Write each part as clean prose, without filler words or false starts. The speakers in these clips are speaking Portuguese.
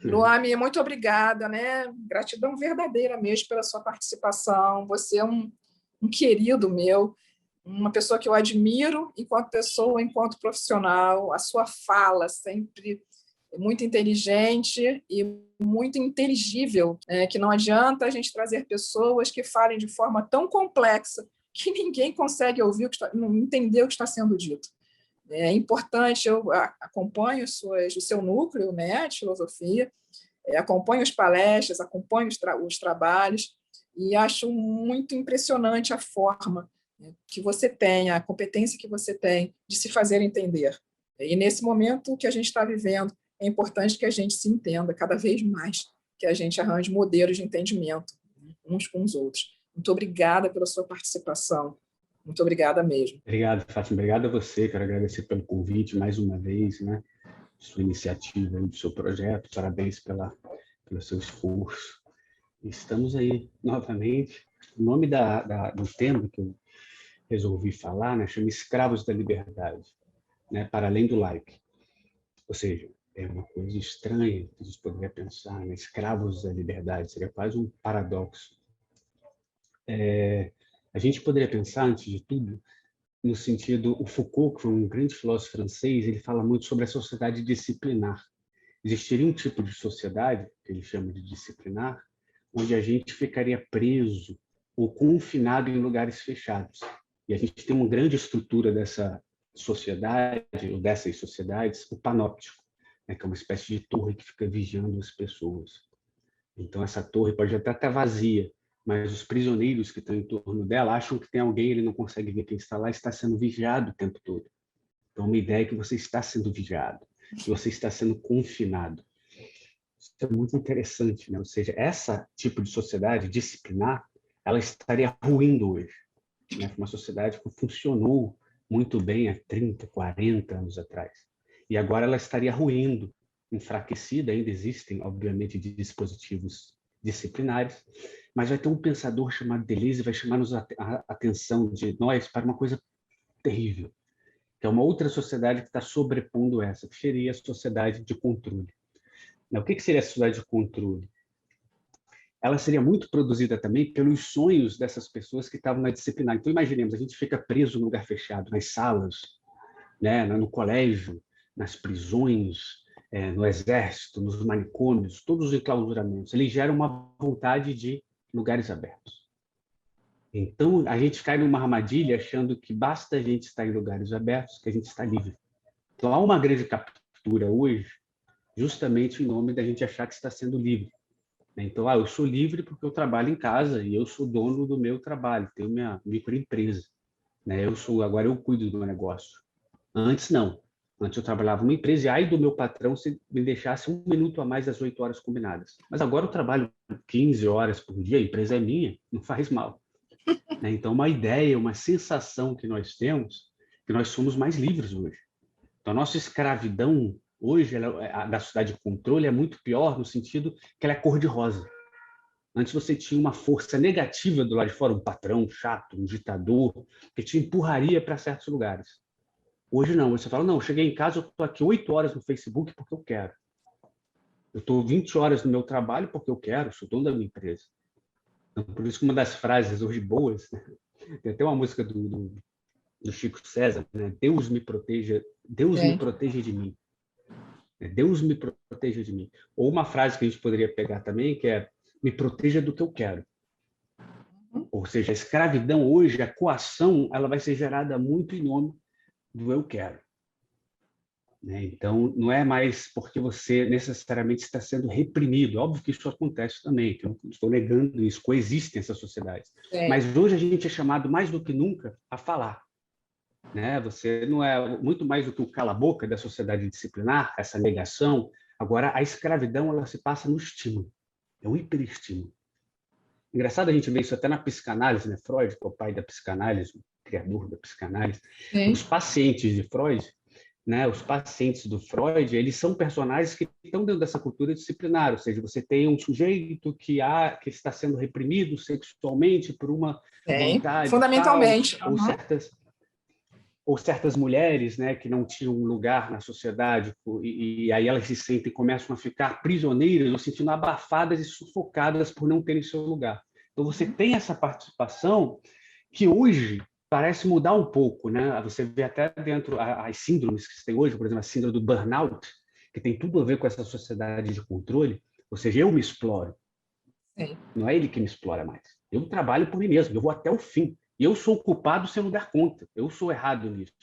Luame, muito obrigada, né? Gratidão verdadeira mesmo pela sua participação. Você é um querido meu, uma pessoa que eu admiro enquanto pessoa, enquanto profissional. A sua fala sempre muito inteligente e muito inteligível, que não adianta a gente trazer pessoas que falem de forma tão complexa que ninguém consegue ouvir, entender o que está sendo dito. É importante, eu acompanho o seu núcleo, né, de filosofia, acompanho as palestras, acompanho os trabalhos e acho muito impressionante a forma que você tem, a competência que você tem de se fazer entender. E nesse momento que a gente está vivendo, é importante que a gente se entenda cada vez mais, que a gente arranje modelos de entendimento uns com os outros. Muito obrigada pela sua participação. Muito obrigada mesmo. Obrigado, Fátima. Obrigado a você. Quero agradecer pelo convite mais uma vez, né? Sua iniciativa, do seu projeto. Parabéns pelo seu esforço. Estamos aí novamente. O nome do tema que eu resolvi falar, né, chama Escravos da Liberdade, né? Para além do like. Ou seja, é uma coisa estranha que a gente poderia pensar, né? Escravos da liberdade, seria quase um paradoxo. A gente poderia pensar, antes de tudo, no sentido, o Foucault, que foi um grande filósofo francês, ele fala muito sobre a sociedade disciplinar. Existiria um tipo de sociedade, que ele chama de disciplinar, onde a gente ficaria preso ou confinado em lugares fechados. E a gente tem uma grande estrutura dessa sociedade, ou dessas sociedades, o panóptico, né, que é uma espécie de torre que fica vigiando as pessoas. Então, essa torre pode até estar vazia, mas os prisioneiros que estão em torno dela acham que tem alguém, ele não consegue ver quem está lá, está sendo vigiado o tempo todo. Então, uma ideia é que você está sendo vigiado, que você está sendo confinado. Isso é muito interessante, né? Ou seja, esse tipo de sociedade disciplinar, ela estaria ruindo hoje, né? Uma sociedade que funcionou muito bem há 30, 40 anos atrás. E agora ela estaria ruindo, enfraquecida. Ainda existem, obviamente, dispositivos disciplinares, mas vai ter um pensador chamado Deleuze e vai chamar-nos a atenção de nós para uma coisa terrível, que é uma outra sociedade que está sobrepondo essa, que seria a sociedade de controle. O que seria a sociedade de controle? Ela seria muito produzida também pelos sonhos dessas pessoas que estavam na disciplinar. Então, imaginemos, a gente fica preso num lugar fechado, nas salas, né, no colégio, nas prisões, no exército, nos manicômios, todos os enclausuramentos. Eles geram uma vontade de lugares abertos. Então, a gente cai numa armadilha achando que basta a gente estar em lugares abertos, que a gente está livre. Então, há uma grande captura hoje, justamente em nome da gente achar que está sendo livre. Então, eu sou livre porque eu trabalho em casa e eu sou dono do meu trabalho, tenho minha microempresa. Agora eu cuido do meu negócio. Antes, não. Antes eu trabalhava numa empresa e aí do meu patrão se me deixasse 1 minuto a mais das 8 horas combinadas. Mas agora eu trabalho 15 horas por dia, a empresa é minha, não faz mal. Então, uma ideia, uma sensação que nós temos, que nós somos mais livres hoje. Então, a nossa escravidão hoje, a da sociedade de controle, é muito pior no sentido que ela é cor-de-rosa. Antes você tinha uma força negativa do lado de fora, um patrão chato, um ditador, que te empurraria para certos lugares. Hoje não, você fala, não, eu cheguei em casa, eu estou aqui 8 horas no Facebook porque eu quero. Eu estou 20 horas no meu trabalho porque eu quero, sou dono da minha empresa. Então, por isso que uma das frases hoje boas, né? Tem até uma música do Chico César, né? Deus me proteja de mim. Deus me proteja de mim. Ou uma frase que a gente poderia pegar também, que é me proteja do que eu quero. Ou seja, a escravidão hoje, a coação, ela vai ser gerada muito em nome do eu quero. Então, não é mais porque você necessariamente está sendo reprimido. Óbvio que isso acontece também, que eu não estou negando isso, coexistem essas sociedades. Mas hoje a gente é chamado mais do que nunca a falar. Você não é muito mais do que o cala-boca da sociedade disciplinar, essa negação. Agora, a escravidão ela se passa no estímulo, é um hiperestímulo. Engraçado a gente ver isso até na psicanálise, né? Freud, que é o pai da psicanálise, o criador da psicanálise. Os pacientes de Freud, né? Os pacientes do Freud, eles são personagens que estão dentro dessa cultura disciplinar, ou seja, você tem um sujeito que está sendo reprimido sexualmente por uma vontade fundamentalmente tal, ou certas ou certas mulheres, né, que não tinham um lugar na sociedade, e aí elas se sentem, começam a ficar prisioneiras, ou sentindo abafadas e sufocadas por não terem seu lugar. Então, você tem essa participação que hoje parece mudar um pouco, né? Você vê até dentro as síndromes que se tem hoje, por exemplo, a síndrome do burnout, que tem tudo a ver com essa sociedade de controle, ou seja, eu me exploro. Sim. Não é ele que me explora mais. Eu trabalho por mim mesmo, eu vou até o fim. Eu sou o culpado sem eu dar conta. Eu sou errado nisso.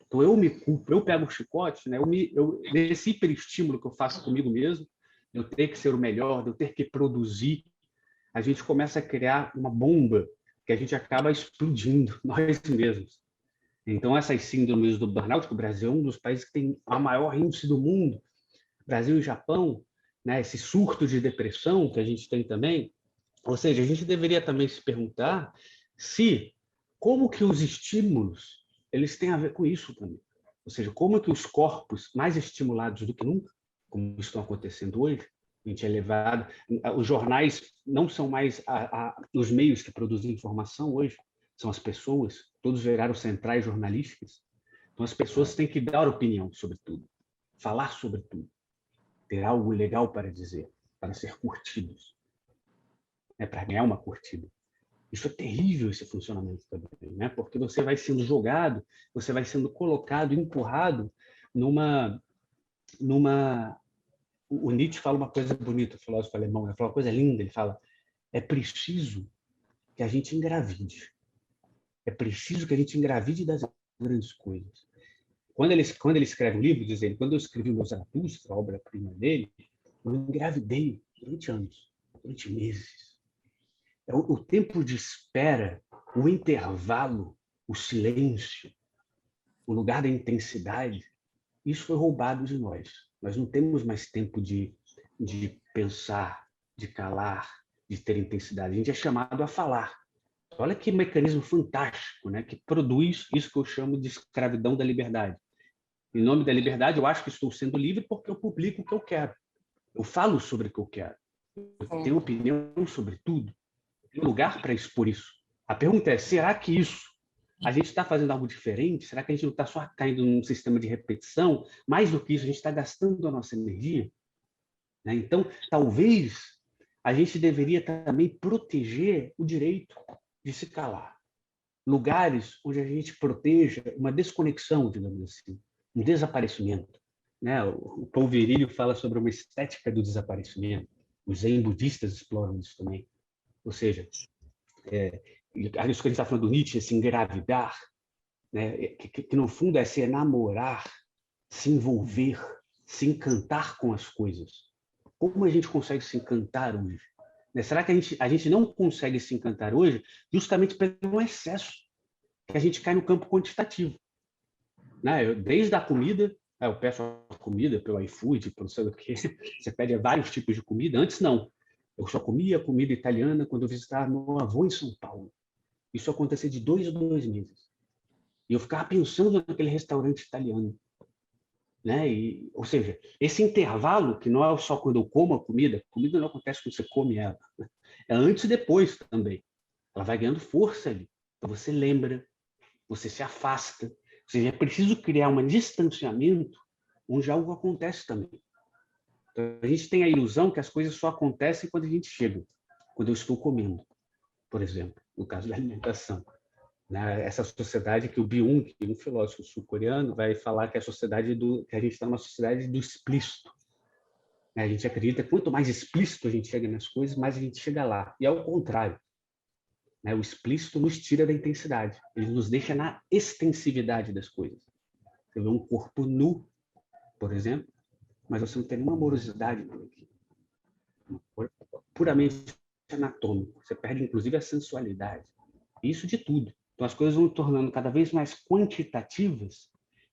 Então, eu me culpo, eu pego o chicote, né? Nesse hiperestímulo que eu faço comigo mesmo, eu ter que ser o melhor, eu ter que produzir, a gente começa a criar uma bomba que a gente acaba explodindo nós mesmos. Então, essas síndromes do burnout, que o Brasil é um dos países que tem a maior índice do mundo, Brasil e Japão, né? Esse surto de depressão que a gente tem também, ou seja, a gente deveria também se perguntar como que os estímulos eles têm a ver com isso também. Ou seja, como que os corpos mais estimulados do que nunca, como estão acontecendo hoje, a gente é levado, os jornais não são mais os meios que produzem informação hoje, são as pessoas, todos viraram centrais jornalísticas. Então as pessoas têm que dar opinião sobre tudo, falar sobre tudo, ter algo legal para dizer, para ser curtidos, para ganhar uma curtida. Isso é terrível, esse funcionamento também, né? Porque você vai sendo jogado, você vai sendo colocado, empurrado numa... O Nietzsche fala uma coisa bonita, o filósofo alemão, ele fala uma coisa linda, ele fala, é preciso que a gente engravide. É preciso que a gente engravide das grandes coisas. Quando ele escreve o livro, diz ele, quando eu escrevi o meu Zaratustra, a obra-prima dele, eu engravidei durante anos, durante meses. O tempo de espera, o intervalo, o silêncio, o lugar da intensidade, isso foi roubado de nós. Nós não temos mais tempo de pensar, de calar, de ter intensidade. A gente é chamado a falar. Olha que mecanismo fantástico, né? Que produz isso que eu chamo de escravidão da liberdade. Em nome da liberdade, eu acho que estou sendo livre porque eu publico o que eu quero. Eu falo sobre o que eu quero. Eu tenho opinião sobre tudo. Tem lugar para expor isso. A pergunta é, será que isso, a gente está fazendo algo diferente? Será que a gente não está só caindo num sistema de repetição? Mais do que isso, a gente está gastando a nossa energia? Né? Então, talvez a gente deveria também proteger o direito de se calar. Lugares onde a gente proteja uma desconexão, digamos assim, um desaparecimento. Né? O Paul Virilio fala sobre uma estética do desaparecimento. Os zen budistas exploram isso também. Ou seja, isso que a gente está falando do Nietzsche, esse engravidar, né? que no fundo é se enamorar, se envolver, se encantar com as coisas. Como a gente consegue se encantar hoje? Né? Será que a gente não consegue se encantar hoje justamente pelo excesso, que a gente cai no campo quantitativo? Né? Desde a comida, eu peço a comida pelo iFood, pelo sei o quê, você pede vários tipos de comida. Antes, não. Eu só comia comida italiana quando eu visitava meu avô em São Paulo. Isso acontecia de 2 a 2 meses. E eu ficava pensando naquele restaurante italiano. Né? Ou seja, esse intervalo, que não é só quando eu como a comida não acontece quando você come ela. É antes e depois também. Ela vai ganhando força ali. Então você lembra, você se afasta. Ou seja, é preciso criar um distanciamento onde algo acontece também. Então, a gente tem a ilusão que as coisas só acontecem quando a gente chega, quando eu estou comendo, por exemplo, no caso da alimentação. Né? Essa sociedade que o Byung, um filósofo sul-coreano, vai falar que é a sociedade que a gente está numa sociedade do explícito. A gente acredita que quanto mais explícito a gente chega nas coisas, mais a gente chega lá. E é o contrário. Né? O explícito nos tira da intensidade. Ele nos deixa na extensividade das coisas. Você vê um corpo nu, por exemplo, mas você não tem nenhuma amorosidade por aqui. Puramente anatômico. Você perde, inclusive, a sensualidade. Isso de tudo. Então, as coisas vão tornando cada vez mais quantitativas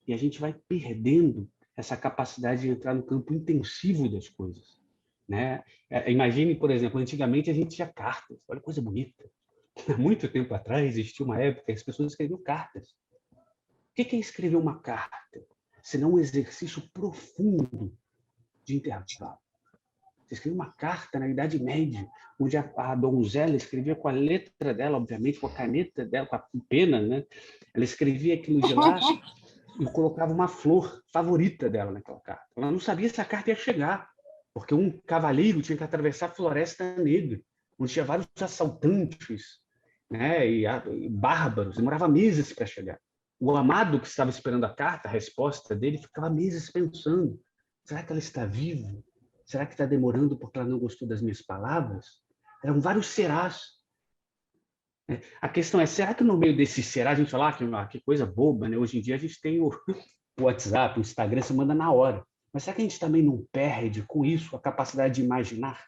e a gente vai perdendo essa capacidade de entrar no campo intensivo das coisas. Né? Imagine, por exemplo, antigamente a gente tinha cartas. Olha que coisa bonita. Há muito tempo atrás existia uma época que as pessoas escreviam cartas. O que é escrever uma carta? Senão um exercício profundo de intervalo. Você escrevia uma carta na Idade Média, onde a donzela escrevia com a letra dela, obviamente, com a caneta dela, com a pena, né? Ela escrevia aquilo de lá e colocava uma flor favorita dela naquela carta. Ela não sabia se a carta ia chegar, porque um cavaleiro tinha que atravessar a Floresta Negra, onde tinha vários assaltantes, né, e bárbaros, demorava meses para chegar. O amado que estava esperando a carta, a resposta dele, ficava meses pensando: será que ela está viva? Será que está demorando porque ela não gostou das minhas palavras? Eram vários serás. A questão é, será que no meio desses será a gente fala que coisa boba, né? Hoje em dia a gente tem o WhatsApp, o Instagram, você manda na hora. Mas será que a gente também não perde com isso a capacidade de imaginar?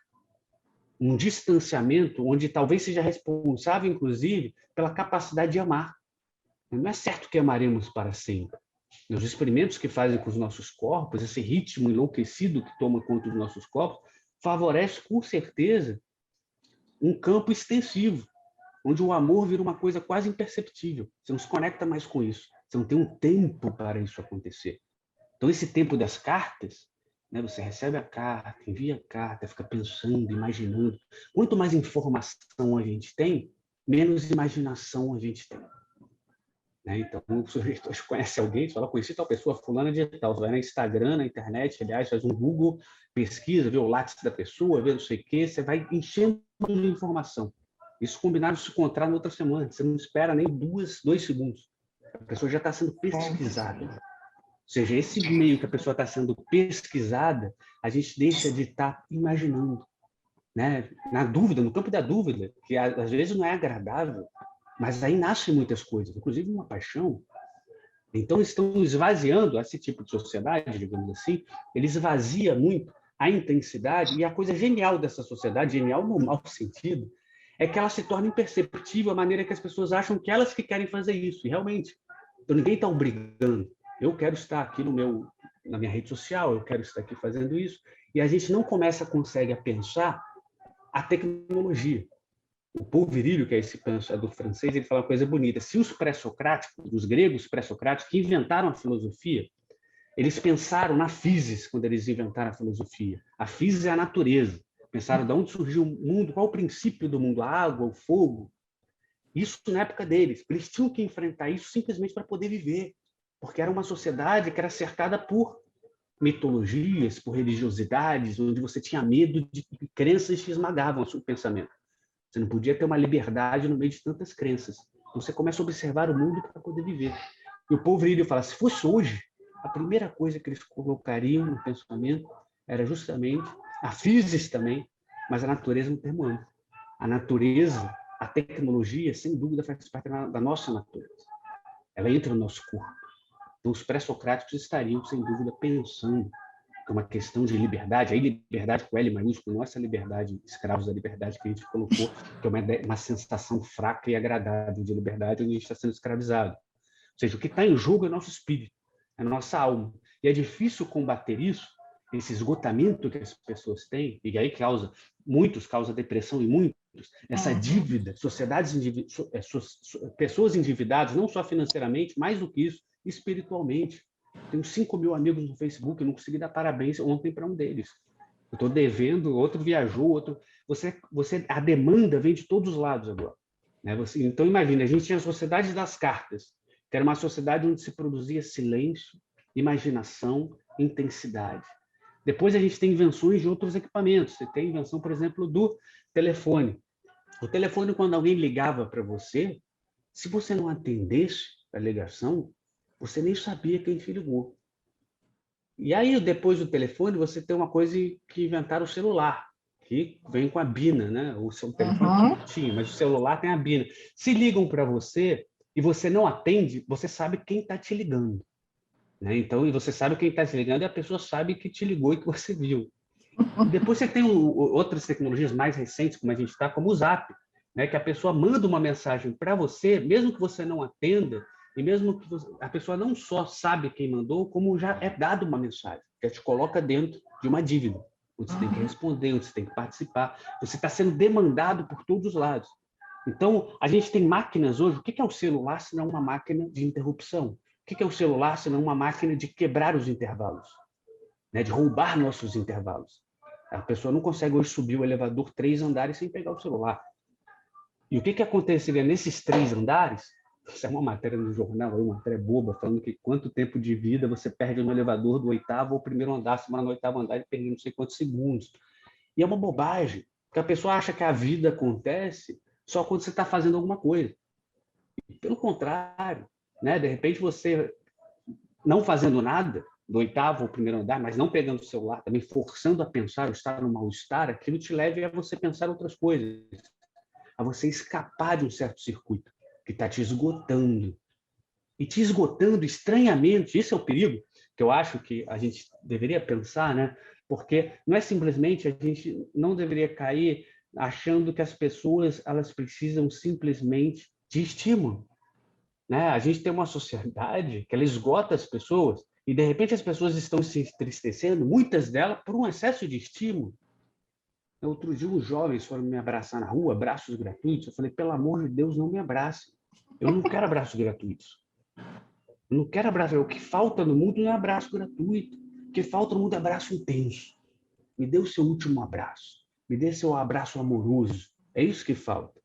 Um distanciamento onde talvez seja responsável, inclusive, pela capacidade de amar. Não é certo que amaremos para sempre. Os experimentos que fazem com os nossos corpos, esse ritmo enlouquecido que toma conta dos nossos corpos, favorece com certeza um campo extensivo, onde o amor vira uma coisa quase imperceptível. Você não se conecta mais com isso. Você não tem um tempo para isso acontecer. Então, esse tempo das cartas, né, você recebe a carta, envia a carta, fica pensando, imaginando. Quanto mais informação a gente tem, menos imaginação a gente tem. Né? Então, o sujeito conhece alguém, você fala, conheci tal pessoa, fulana de tal. Você vai no Instagram, na internet, aliás, faz um Google, pesquisa, vê o lápis da pessoa, vê não sei o quê, você vai enchendo de informação. Isso combinado se encontrar na outra semana. Você não espera nem 2 segundos. A pessoa já está sendo pesquisada. Ou seja, esse meio que a pessoa está sendo pesquisada, a gente deixa de estar imaginando. Né? Na dúvida, no campo da dúvida, que às vezes não é agradável, mas aí nascem muitas coisas, inclusive uma paixão. Então, estão esvaziando esse tipo de sociedade, digamos assim, ele esvazia muito a intensidade, e a coisa genial dessa sociedade, genial no mau sentido, é que ela se torna imperceptível a maneira que as pessoas acham que elas que querem fazer isso, e realmente. Então, ninguém está obrigando. Eu quero estar aqui na minha rede social, eu quero estar aqui fazendo isso, e a gente não consegue pensar a tecnologia. O Paul Virilio, que é esse pensador francês, ele fala uma coisa bonita. Se os pré-socráticos, os gregos pré-socráticos, que inventaram a filosofia, eles pensaram na physis quando eles inventaram a filosofia. A physis é a natureza. Pensaram de onde surgiu o mundo, qual o princípio do mundo, a água, o fogo. Isso na época deles. Eles tinham que enfrentar isso simplesmente para poder viver, porque era uma sociedade que era cercada por mitologias, por religiosidades, onde você tinha medo de crenças que esmagavam o seu pensamento. Você não podia ter uma liberdade no meio de tantas crenças. Então você começa a observar o mundo para poder viver. E o Paul Virilio fala, se fosse hoje, a primeira coisa que eles colocariam no pensamento era justamente a physis também, mas a natureza no termo amplo. A natureza, a tecnologia, sem dúvida, faz parte da nossa natureza. Ela entra no nosso corpo. Então os pré-socráticos estariam, sem dúvida, pensando que é uma questão de liberdade, aí liberdade com L maiúsculo, não essa liberdade, escravos da liberdade que a gente colocou, que é uma sensação fraca e agradável de liberdade, onde a gente está sendo escravizado. Ou seja, o que está em jogo é o nosso espírito, é a nossa alma. E é difícil combater isso, esse esgotamento que as pessoas têm, e aí muitos causa depressão e muitos, essa dívida, pessoas endividadas, não só financeiramente, mais do que isso, espiritualmente. Tenho 5.000 amigos no Facebook, eu não consegui dar parabéns ontem para um deles. Eu estou devendo, outro viajou, outro... a demanda vem de todos os lados agora. Né? Então, imagina, a gente tinha a sociedade das cartas, que era uma sociedade onde se produzia silêncio, imaginação, intensidade. Depois a gente tem invenções de outros equipamentos. Você tem a invenção, por exemplo, do telefone. O telefone, quando alguém ligava para você, se você não atendesse a ligação, você nem sabia quem te ligou. E aí, depois do telefone, você tem uma coisa que inventaram o celular, que vem com a bina, né? O seu telefone tinha, mas o celular tem a bina. Se ligam para você e você não atende, você sabe quem está te ligando. Né? Então, e você sabe quem está te ligando e a pessoa sabe que te ligou e que você viu. E depois você tem outras tecnologias mais recentes, como a gente está, como o Zap, né? Que a pessoa manda uma mensagem para você, mesmo que você não atenda, e mesmo que a pessoa não só sabe quem mandou, como já é dado uma mensagem, que te coloca dentro de uma dívida, onde você tem que responder, onde você tem que participar. Você está sendo demandado por todos os lados. Então, a gente tem máquinas hoje. O que é o celular se não uma máquina de interrupção? O que é o celular se não uma máquina de quebrar os intervalos, né? De roubar nossos intervalos? A pessoa não consegue hoje subir o elevador 3 andares sem pegar o celular. E o que aconteceria nesses 3 andares? Isso é uma matéria no jornal, uma matéria boba, falando que quanto tempo de vida você perde no elevador do 8º ao 1º andar, se mora no 8º andar e perde não sei quantos segundos. E é uma bobagem, porque a pessoa acha que a vida acontece só quando você está fazendo alguma coisa. E, pelo contrário, né? De repente você não fazendo nada, do 8º ao 1º andar, mas não pegando o celular, também forçando a pensar, ou estar no mal-estar, aquilo te leva a você pensar outras coisas, a você escapar de um certo circuito que está te esgotando. E te esgotando estranhamente, isso é o perigo, que eu acho que a gente deveria pensar, né? Porque não é simplesmente, a gente não deveria cair achando que as pessoas elas precisam simplesmente de estímulo. Né? A gente tem uma sociedade que ela esgota as pessoas e, de repente, as pessoas estão se entristecendo, muitas delas, por um excesso de estímulo. Outro dia, uns jovens foram me abraçar na rua, abraços gratuitos. Eu falei, pelo amor de Deus, não me abrace. Eu não quero abraços gratuitos. Eu não quero abraço. O que falta no mundo não é abraço gratuito. O que falta no mundo é abraço intenso. Me dê o seu último abraço. Me dê seu abraço amoroso. É isso que falta.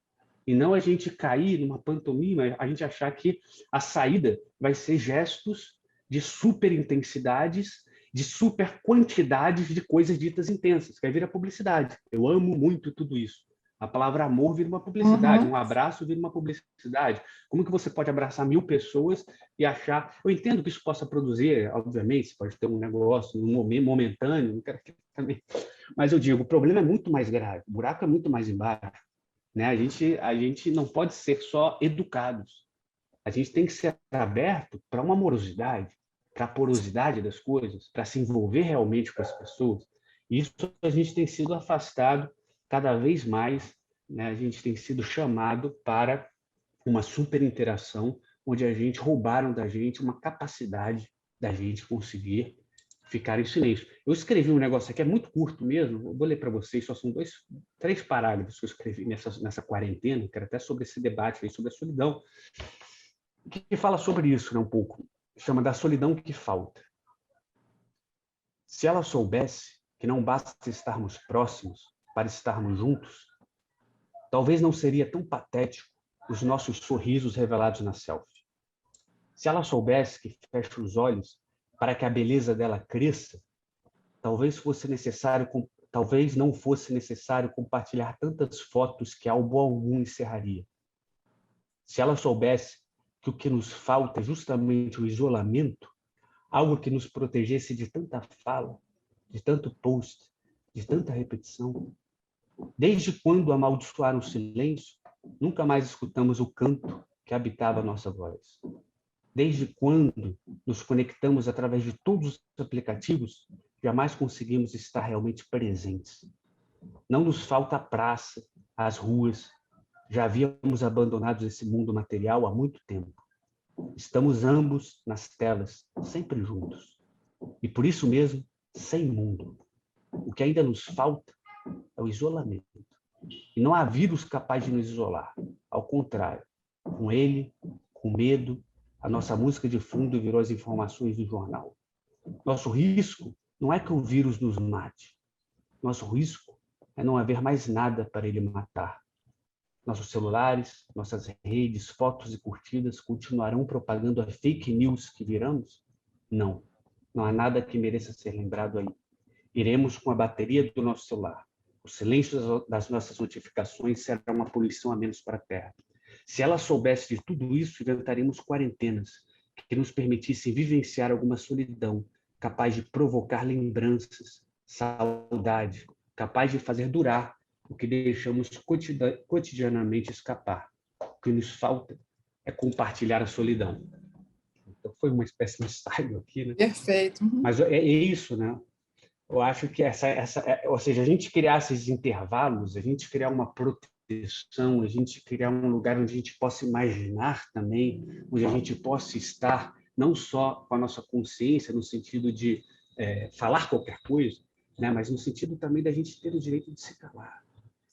E não a gente cair numa pantomima, a gente achar que a saída vai ser gestos de super intensidades, de super quantidades de coisas ditas intensas, que aí vira publicidade. Eu amo muito tudo isso. A palavra amor vira uma publicidade, um abraço vira uma publicidade. Como que você pode abraçar 1000 pessoas e achar... Eu entendo que isso possa produzir, obviamente, você pode ter um negócio, um momento momentâneo, não quero que também... Mas eu digo, o problema é muito mais grave, o buraco é muito mais embaixo. Né? A gente não pode ser só educados. A gente tem que ser aberto para uma amorosidade, para a porosidade das coisas, para se envolver realmente com as pessoas. Isso a gente tem sido afastado cada vez mais, né? A gente tem sido chamado para uma super interação, onde a gente roubaram da gente uma capacidade da gente conseguir ficar em silêncio. Eu escrevi um negócio aqui, é muito curto mesmo, eu vou ler para vocês, só são 3 parágrafos que eu escrevi nessa quarentena, que era até sobre esse debate aí, sobre a solidão, que fala sobre isso, né, um pouco. Chama da solidão que falta. Se ela soubesse que não basta estarmos próximos para estarmos juntos, talvez não seria tão patético os nossos sorrisos revelados na selfie. Se ela soubesse que fecha os olhos para que a beleza dela cresça, talvez não fosse necessário compartilhar tantas fotos que álbum algum encerraria. Se ela soubesse que o que nos falta é justamente o isolamento, algo que nos protegesse de tanta fala, de tanto post, de tanta repetição. Desde quando amaldiçoaram o silêncio, nunca mais escutamos o canto que habitava a nossa voz. Desde quando nos conectamos através de todos os aplicativos, jamais conseguimos estar realmente presentes. Não nos falta a praça, as ruas. Já havíamos abandonado esse mundo material há muito tempo. Estamos ambos nas telas, sempre juntos. E por isso mesmo, sem mundo. O que ainda nos falta é o isolamento. E não há vírus capaz de nos isolar. Ao contrário, com ele, com medo, a nossa música de fundo virou as informações do jornal. Nosso risco não é que o vírus nos mate. Nosso risco é não haver mais nada para ele matar. Nossos celulares, nossas redes, fotos e curtidas continuarão propagando a fake news que viramos? Não. Não há nada que mereça ser lembrado aí. Iremos com a bateria do nosso celular. O silêncio das nossas notificações será uma poluição a menos para a Terra. Se ela soubesse de tudo isso, inventaremos quarentenas que nos permitissem vivenciar alguma solidão, capaz de provocar lembranças, saudade, capaz de fazer durar o que deixamos cotidianamente escapar. O que nos falta é compartilhar a solidão. Então, foi uma espécie de ensaio aqui, né? Perfeito. Mas é isso, né? Eu acho que ou seja, a gente criar esses intervalos, a gente criar uma proteção, a gente criar um lugar onde a gente possa imaginar também, onde a gente possa estar não só com a nossa consciência, no sentido de falar qualquer coisa, né, mas no sentido também da gente ter o direito de se calar.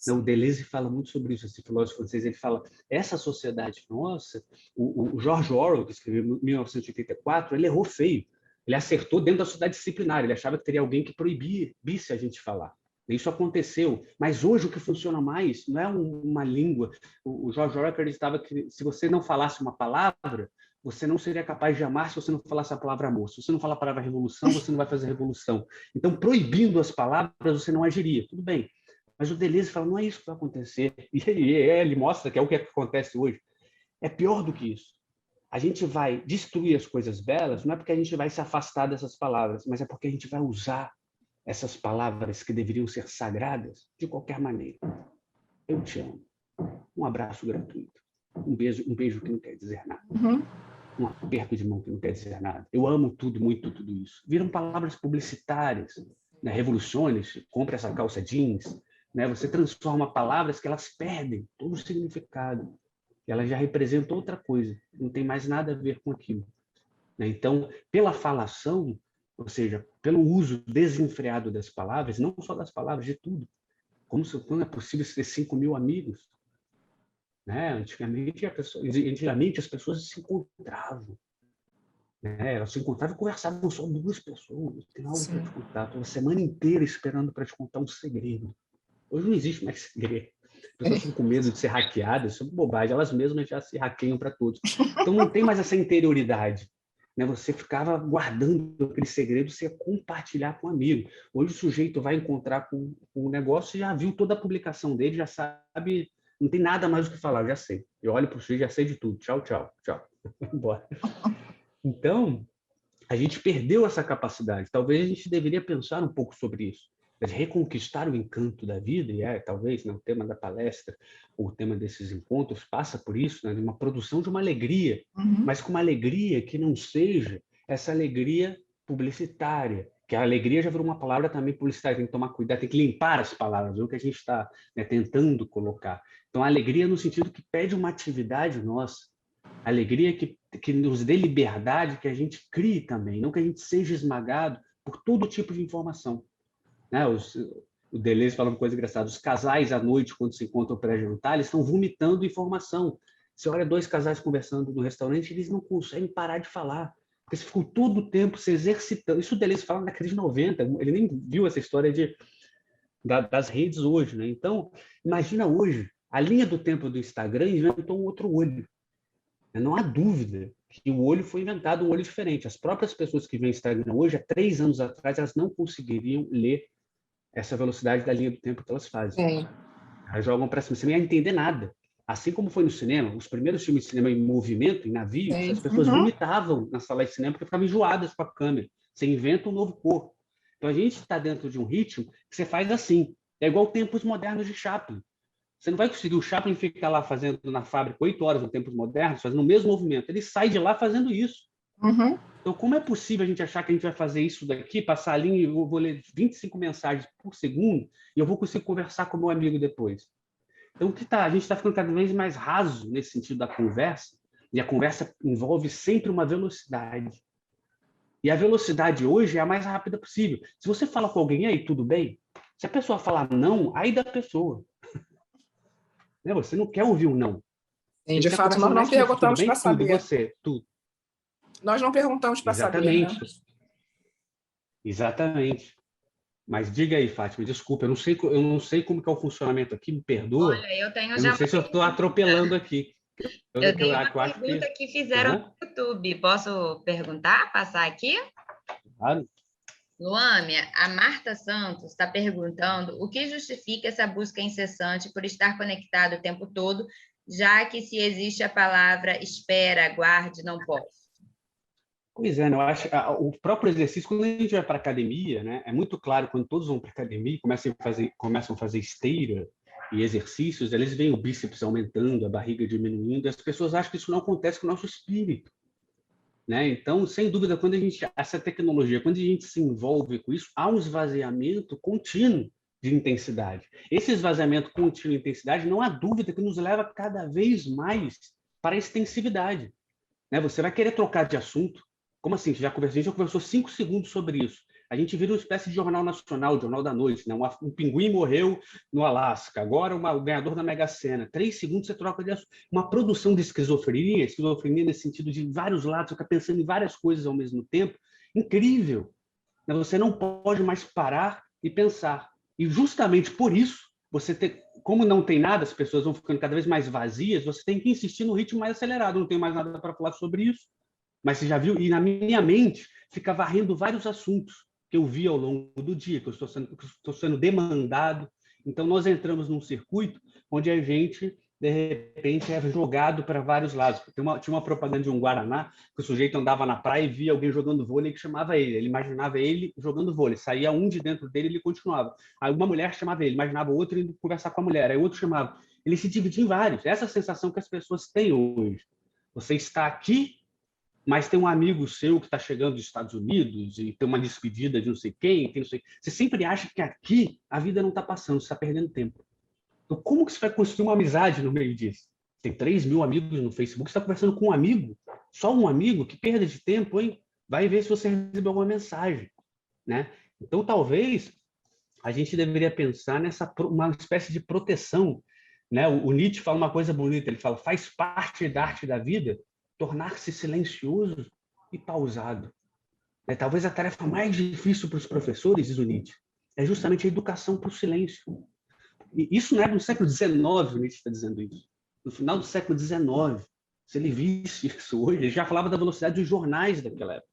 Não, o Deleuze fala muito sobre isso, esse filósofo francês, ele fala, essa sociedade nossa, o George Orwell, que escreveu em 1984, ele errou feio. Ele acertou dentro da sociedade disciplinar, ele achava que teria alguém que proibisse a gente falar. Isso aconteceu, mas hoje o que funciona mais não é uma língua. O George Orwell acreditava que se você não falasse uma palavra, você não seria capaz de amar se você não falasse a palavra amor. Se você não falar a palavra revolução, você não vai fazer revolução. Então, proibindo as palavras, você não agiria. Tudo bem. Mas o Deleuze fala, não é isso que vai acontecer. E ele mostra que é o que acontece hoje. É pior do que isso. A gente vai destruir as coisas belas, não é porque a gente vai se afastar dessas palavras, mas é porque a gente vai usar essas palavras que deveriam ser sagradas de qualquer maneira. Eu te amo. Um abraço gratuito. Um beijo que não quer dizer nada. Um aperto de mão que não quer dizer nada. Eu amo tudo, muito tudo isso. Viram palavras publicitárias, né? Revoluções, compre essa calça jeans, né? Você transforma palavras que elas perdem todo o significado. Elas já representam outra coisa, não tem mais nada a ver com aquilo. Então, pela falação, ou seja, pelo uso desenfreado das palavras, não só das palavras, de tudo. Como é possível ter 5.000 amigos? Né? Antigamente as pessoas se encontravam. Né? Elas se encontravam e conversavam só 2 pessoas. Tem algo para te contar. Estou a semana inteira esperando para te contar um segredo. Hoje não existe mais segredo. As pessoas ficam com medo de ser hackeadas, isso é bobagem, elas mesmas já se hackeiam para todos. Então não tem mais essa interioridade. Né? Você ficava guardando aquele segredo, você ia compartilhar com um amigo. Hoje o sujeito vai encontrar com o negócio, já viu toda a publicação dele, já sabe, não tem nada mais o que falar, já sei. Eu olho para o sujeito, já sei de tudo. Tchau, tchau, tchau. Embora. Então, a gente perdeu essa capacidade. Talvez a gente deveria pensar um pouco sobre isso. Reconquistar o encanto da vida, e talvez, né, o tema da palestra, o tema desses encontros passa por isso, né, uma produção de uma alegria, mas com uma alegria que não seja essa alegria publicitária, que a alegria já virou uma palavra também publicitária, tem que tomar cuidado, tem que limpar as palavras, é o que a gente está, né, tentando colocar. Então, a alegria no sentido que pede uma atividade nossa, a alegria que nos dê liberdade, que a gente crie também, não que a gente seja esmagado por todo tipo de informação. Né? O Deleuze fala uma coisa engraçada, os casais à noite, quando se encontram para jantar, eles estão vomitando informação. Você olha 2 casais conversando no restaurante, eles não conseguem parar de falar, porque eles ficam todo o tempo se exercitando. Isso o Deleuze fala na crise de 90, ele nem viu essa história das redes hoje. Né? Então, imagina hoje, a linha do tempo do Instagram inventou um outro olho. Não há dúvida que o olho foi inventado, um olho diferente. As próprias pessoas que veem Instagram hoje, há 3 anos atrás, elas não conseguiriam ler essa velocidade da linha do tempo que elas fazem. Elas jogam para cima, você nem ia entender nada. Assim como foi no cinema, os primeiros filmes de cinema em movimento, em navios, as pessoas vomitavam na sala de cinema porque ficavam enjoadas com a câmera. Você inventa um novo corpo. Então, a gente está dentro de um ritmo que você faz assim. É igual tempos modernos de Chaplin. Você não vai conseguir o Chaplin ficar lá fazendo na fábrica 8 horas no tempos modernos, fazendo o mesmo movimento. Ele sai de lá fazendo isso. Então, como é possível a gente achar que a gente vai fazer isso daqui, passar a linha e eu vou ler 25 mensagens por segundo e eu vou conseguir conversar com o meu amigo depois? Então, a gente está ficando cada vez mais raso nesse sentido da conversa, e a conversa envolve sempre uma velocidade. E a velocidade hoje é a mais rápida possível. Se você fala com alguém, aí, tudo bem? Se a pessoa falar não, aí da pessoa. Né? Você não quer ouvir um não. Sim, de fato, nós não perguntamos para saber. Tudo, você, tudo. Nós não perguntamos para saber. Né? Exatamente. Mas diga aí, Fátima, desculpa, eu não sei como que é o funcionamento aqui, me perdoa. Olha, eu tenho já. Não sei se eu estou atropelando aqui. Eu tenho uma pergunta que fizeram no YouTube. Posso perguntar, passar aqui? Claro. Luâmia, a Marta Santos está perguntando o que justifica essa busca incessante por estar conectado o tempo todo, já que se existe a palavra espera, aguarde, não posso. Pois é, né? Eu acho o próprio exercício, quando a gente vai para a academia, né, é muito claro, quando todos vão para a academia e começam a fazer esteira e exercícios, eles veem o bíceps aumentando, a barriga diminuindo, e as pessoas acham que isso não acontece com o nosso espírito. Né? Então, sem dúvida, essa tecnologia, quando a gente se envolve com isso, há um esvaziamento contínuo de intensidade. Esse esvaziamento contínuo de intensidade, não há dúvida que nos leva cada vez mais para a extensividade. Né? Você vai querer trocar de assunto. Como assim? A gente já conversou 5 segundos sobre isso. A gente vira uma espécie de jornal nacional, jornal da noite. Né? Um pinguim morreu no Alasca, agora o ganhador da Mega Sena. 3 segundos você troca de assunto. Uma produção de esquizofrenia nesse sentido de vários lados, você fica pensando em várias coisas ao mesmo tempo. Incrível! Você não pode mais parar e pensar. E justamente por isso, como não tem nada, as pessoas vão ficando cada vez mais vazias, você tem que insistir no ritmo mais acelerado. Não tenho mais nada para falar sobre isso, mas você já viu? E na minha mente fica varrendo vários assuntos que eu vi ao longo do dia, que eu estou sendo demandado. Então, nós entramos num circuito onde a gente, de repente, é jogado para vários lados. Tinha uma propaganda de um Guaraná, que o sujeito andava na praia e via alguém jogando vôlei que chamava ele. Ele imaginava ele jogando vôlei. Saía um de dentro dele e ele continuava. Aí uma mulher chamava ele, imaginava outro indo conversar com a mulher. Aí outro chamava. Ele se dividia em vários. Essa é a sensação que as pessoas têm hoje. Você está aqui, mas tem um amigo seu que está chegando dos Estados Unidos e tem uma despedida de não sei quem, tem não sei... Você sempre acha que aqui a vida não está passando, você está perdendo tempo. Então, como que você vai construir uma amizade no meio disso? Tem 3 mil amigos no Facebook, você está conversando com um amigo, só um amigo, que perda de tempo, hein? Vai ver se você recebeu alguma mensagem, né? Então, talvez a gente deveria pensar uma espécie de proteção, né? O Nietzsche fala uma coisa bonita, ele fala, faz parte da arte da vida tornar-se silencioso e pausado. Talvez a tarefa mais difícil para os professores, diz o Nietzsche, é justamente a educação para o silêncio. E isso não é no século XIX, o Nietzsche está dizendo isso. No final do século XIX, se ele visse isso hoje, ele já falava da velocidade dos jornais daquela época.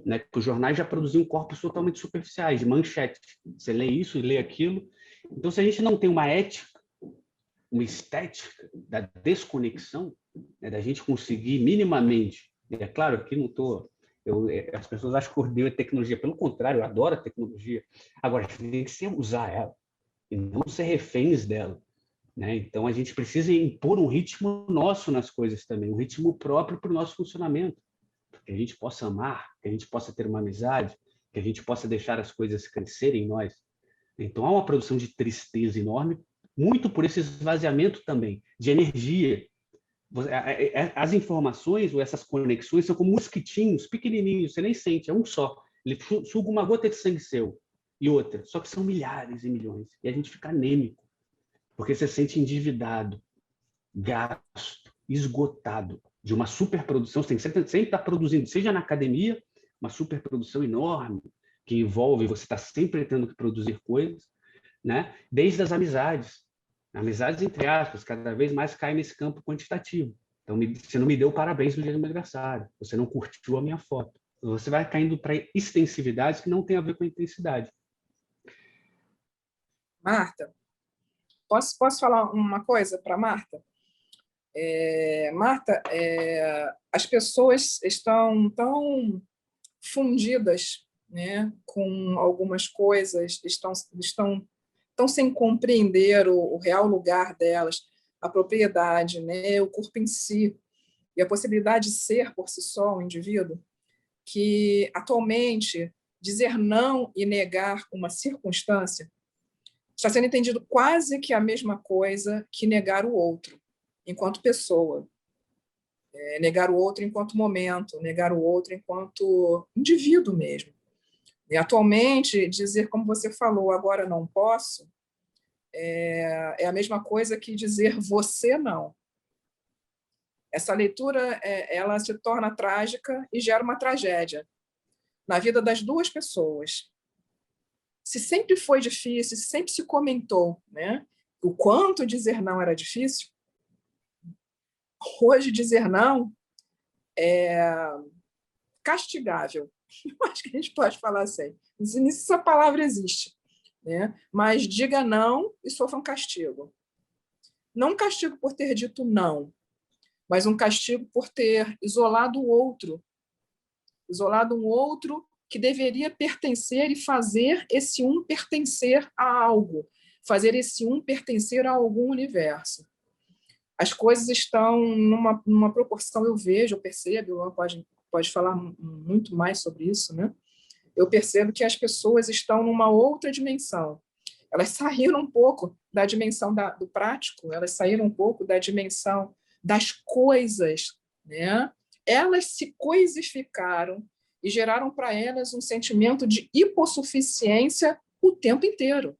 Né? Os jornais já produziam corpos totalmente superficiais, de manchete. Você lê isso e lê aquilo. Então, se a gente não tem uma ética, uma estética da desconexão, né, da gente conseguir minimamente, é claro que não estou, as pessoas acham que odeio a tecnologia, pelo contrário, eu adoro a tecnologia, agora a gente tem que usar ela e não ser reféns dela, né? Então a gente precisa impor um ritmo nosso nas coisas também, um ritmo próprio para o nosso funcionamento, que a gente possa amar, que a gente possa ter uma amizade, que a gente possa deixar as coisas crescerem em nós. Então há uma produção de tristeza enorme, muito por esse esvaziamento também de energia. As informações ou essas conexões são como mosquitinhos pequenininhos, você nem sente, é um só. Ele suga uma gota de sangue seu e outra, só que são milhares e milhões. E a gente fica anêmico, porque você se sente endividado, gasto, esgotado de uma superprodução. Você tem que sempre estar produzindo, seja na academia, uma superprodução enorme, que envolve você estar sempre tendo que produzir coisas, né? Desde as amizades. Amizades, entre aspas, cada vez mais cai nesse campo quantitativo. Então, você não me deu parabéns no dia do meu aniversário, você não curtiu a minha foto. Então, você vai caindo para extensividades que não tem a ver com intensidade. Marta, posso falar uma coisa para Marta? Marta, as pessoas estão tão fundidas, né, com algumas coisas, estão sem compreender o real lugar delas, a propriedade, né, o corpo em si, e a possibilidade de ser por si só um indivíduo, que atualmente dizer não e negar uma circunstância está sendo entendido quase que a mesma coisa que negar o outro, enquanto pessoa. Negar o outro enquanto momento, negar o outro enquanto indivíduo mesmo. E atualmente, dizer, como você falou, agora não posso, é a mesma coisa que dizer você não. Essa leitura ela se torna trágica e gera uma tragédia na vida das duas pessoas. Se sempre foi difícil, se sempre se comentou, né, o quanto dizer não era difícil, hoje dizer não é castigável. Eu acho que a gente pode falar assim. Não sei se essa palavra existe, né? Mas diga não e sofra um castigo. Não um castigo por ter dito não, mas um castigo por ter isolado o outro. Isolado um outro que deveria pertencer e fazer esse um pertencer a algo, fazer esse um pertencer a algum universo. As coisas estão numa proporção, eu vejo, eu percebo, o Luan pode falar muito mais sobre isso, né? Eu percebo que as pessoas estão numa outra dimensão. Elas saíram um pouco da dimensão do prático, elas saíram um pouco da dimensão das coisas, né? Elas se coisificaram e geraram para elas um sentimento de hipossuficiência o tempo inteiro.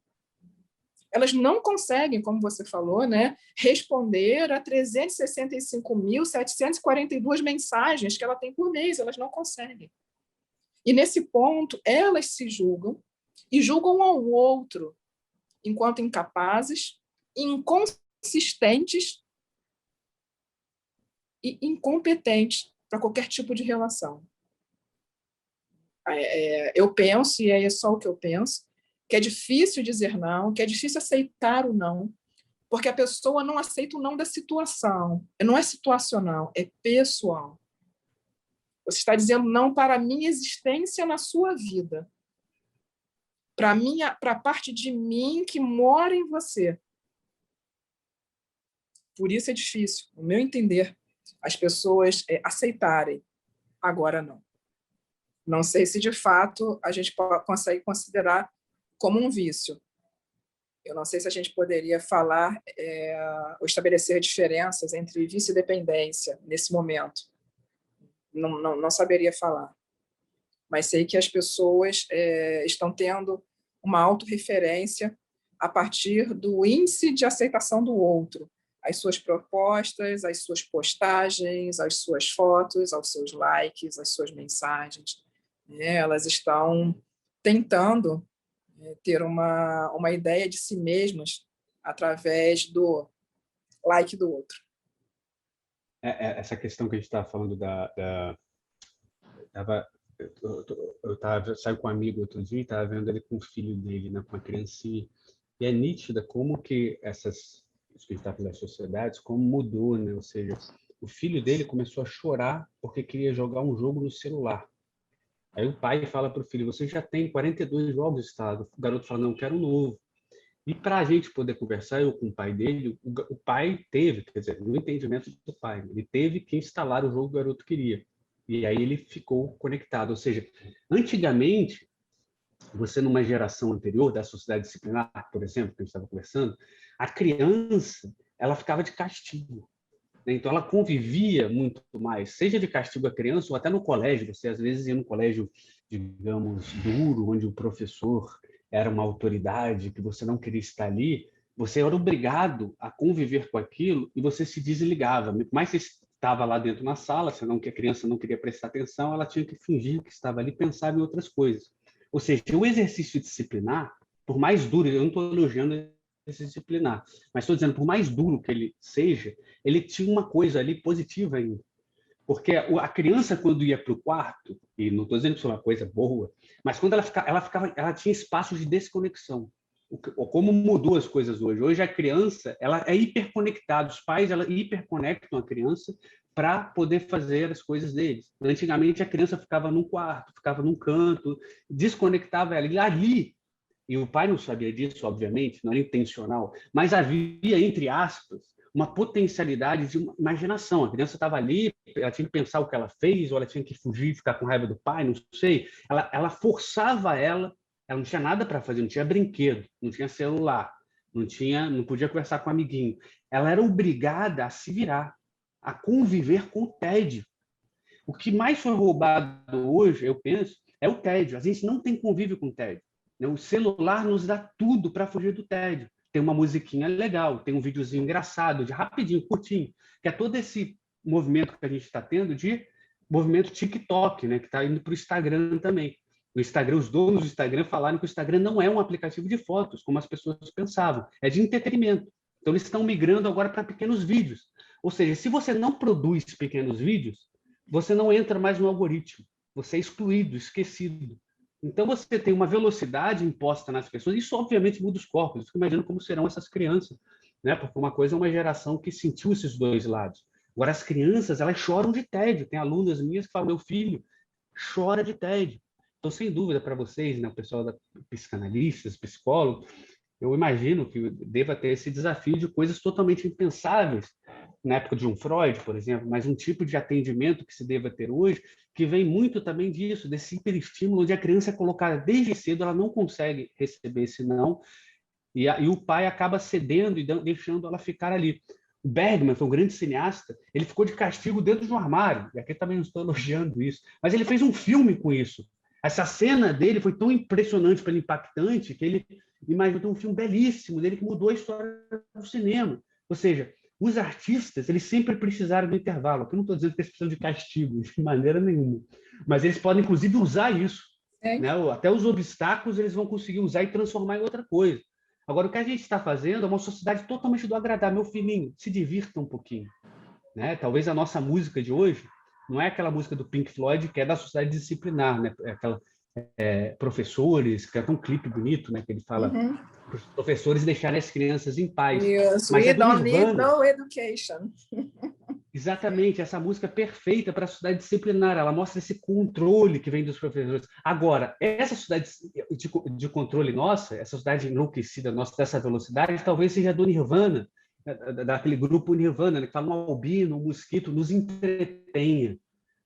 Elas não conseguem, como você falou, né, responder a 365.742 mensagens que ela tem por mês. Elas não conseguem. E, nesse ponto, elas se julgam e julgam ao outro. enquanto incapazes, inconsistentes e incompetentes para qualquer tipo de relação. Eu penso, e é só o que eu penso, que é difícil dizer não, que é difícil aceitar o não, porque a pessoa não aceita o não da situação. Não é situacional, é pessoal. Você está dizendo não para a minha existência na sua vida, para a parte de mim que mora em você. Por isso é difícil, no meu entender, as pessoas aceitarem. Agora não. Não sei se, de fato, a gente consegue considerar como um vício. Eu não sei se a gente poderia falar ou estabelecer diferenças entre vício e dependência nesse momento. Não saberia falar. Mas sei que as pessoas estão tendo uma autorreferência a partir do índice de aceitação do outro, as suas propostas, as suas postagens, as suas fotos, aos seus likes, as suas mensagens. Elas estão tentando ter uma ideia de si mesmas através do like do outro. Essa questão que a gente estava falando eu saí com um amigo outro dia e estava vendo ele com o filho dele, né, com uma criancinha, e é nítida como que isso que está pelas sociedades, como mudou, né? Ou seja, o filho dele começou a chorar porque queria jogar um jogo no celular. Aí o pai fala para o filho, você já tem 42 jogos instalados. O garoto fala, não, quero um novo. E para a gente poder conversar, eu com o pai dele, o pai teve, quer dizer, no entendimento do pai, ele teve que instalar o jogo que o garoto queria. E aí ele ficou conectado. Ou seja, antigamente, você numa geração anterior da sociedade disciplinar, por exemplo, que a gente estava conversando, a criança, ela ficava de castigo. Então, ela convivia muito mais, seja de castigo à criança ou até no colégio. Você, às vezes, ia no colégio, digamos, duro, onde o professor era uma autoridade, que você não queria estar ali, você era obrigado a conviver com aquilo e você se desligava. Mas você estava lá dentro na sala, senão que a criança não queria prestar atenção, ela tinha que fingir que estava ali e pensar em outras coisas. Ou seja, o exercício disciplinar, por mais duro, eu não estou elogiando disciplinar, mas estou dizendo, por mais duro que ele seja, ele tinha uma coisa ali positiva ainda. Porque a criança, quando ia para o quarto, e não estou dizendo que isso é uma coisa boa, mas quando ela tinha espaço de desconexão. Como mudou as coisas hoje? Hoje a criança ela é hiperconectada, os pais ela hiperconectam a criança para poder fazer as coisas deles. Antigamente a criança ficava num quarto, ficava num canto, desconectava ela. E ali, e o pai não sabia disso, obviamente, não era intencional, mas havia, entre aspas, uma potencialidade de uma imaginação. A criança estava ali, ela tinha que pensar o que ela fez, ou ela tinha que fugir, ficar com raiva do pai, não sei. Ela forçava ela não tinha nada para fazer, não tinha brinquedo, não tinha celular, não podia conversar com um amiguinho. Ela era obrigada a se virar, a conviver com o tédio. O que mais foi roubado hoje, eu penso, é o tédio. A gente não tem convívio com o tédio. O celular nos dá tudo para fugir do tédio. Tem uma musiquinha legal, tem um videozinho engraçado, de rapidinho, curtinho, que é todo esse movimento que a gente está tendo de movimento TikTok, né, que está indo para o Instagram também. O Instagram, os donos do Instagram falaram que o Instagram não é um aplicativo de fotos, como as pessoas pensavam, é de entretenimento. Então, eles estão migrando agora para pequenos vídeos. Ou seja, se você não produz pequenos vídeos, você não entra mais no algoritmo. Você é excluído, esquecido. Então, você tem uma velocidade imposta nas pessoas. Isso, obviamente, muda os corpos. Eu fico imaginando como serão essas crianças, né? Porque uma coisa é uma geração que sentiu esses dois lados. Agora, as crianças, elas choram de tédio. Tem alunas minhas que falam, meu filho chora de tédio. Então, sem dúvida, para vocês, né, o pessoal da psicanalistas, psicólogos, eu imagino que deva ter esse desafio de coisas totalmente impensáveis na época de um Freud, por exemplo, mas um tipo de atendimento que se deva ter hoje, que vem muito também disso, desse hiperestímulo, onde a criança é colocada desde cedo, ela não consegue receber esse não, e o pai acaba cedendo e deixando ela ficar ali. O Bergman foi um grande cineasta, ele ficou de castigo dentro de um armário, e aqui também não estou elogiando isso, mas ele fez um filme com isso. Essa cena dele foi tão impressionante, tão impactante, que ele imaginou um filme belíssimo dele que mudou a história do cinema. Ou seja, os artistas, eles sempre precisaram do intervalo. Eu não estou dizendo que eles precisam de castigo, de maneira nenhuma. Mas eles podem, inclusive, usar isso. Né? Até os obstáculos eles vão conseguir usar e transformar em outra coisa. Agora, o que a gente está fazendo é uma sociedade totalmente do agradar. Meu filhinho, se divirta um pouquinho, né? Talvez a nossa música de hoje não é aquela música do Pink Floyd, que é da sociedade disciplinar, né? É aquela professores, que é um clipe bonito, né? Que ele fala para os professores deixarem as crianças em paz. Yes, Mas we é do don't need Nirvana. no education. Exatamente, essa música é perfeita para a sociedade disciplinar, ela mostra esse controle que vem dos professores. Agora, essa sociedade de controle nossa, essa sociedade enlouquecida nossa, dessa velocidade, talvez seja do Nirvana, daquele grupo Nirvana, né, que fala um albino, um mosquito, nos entretenha,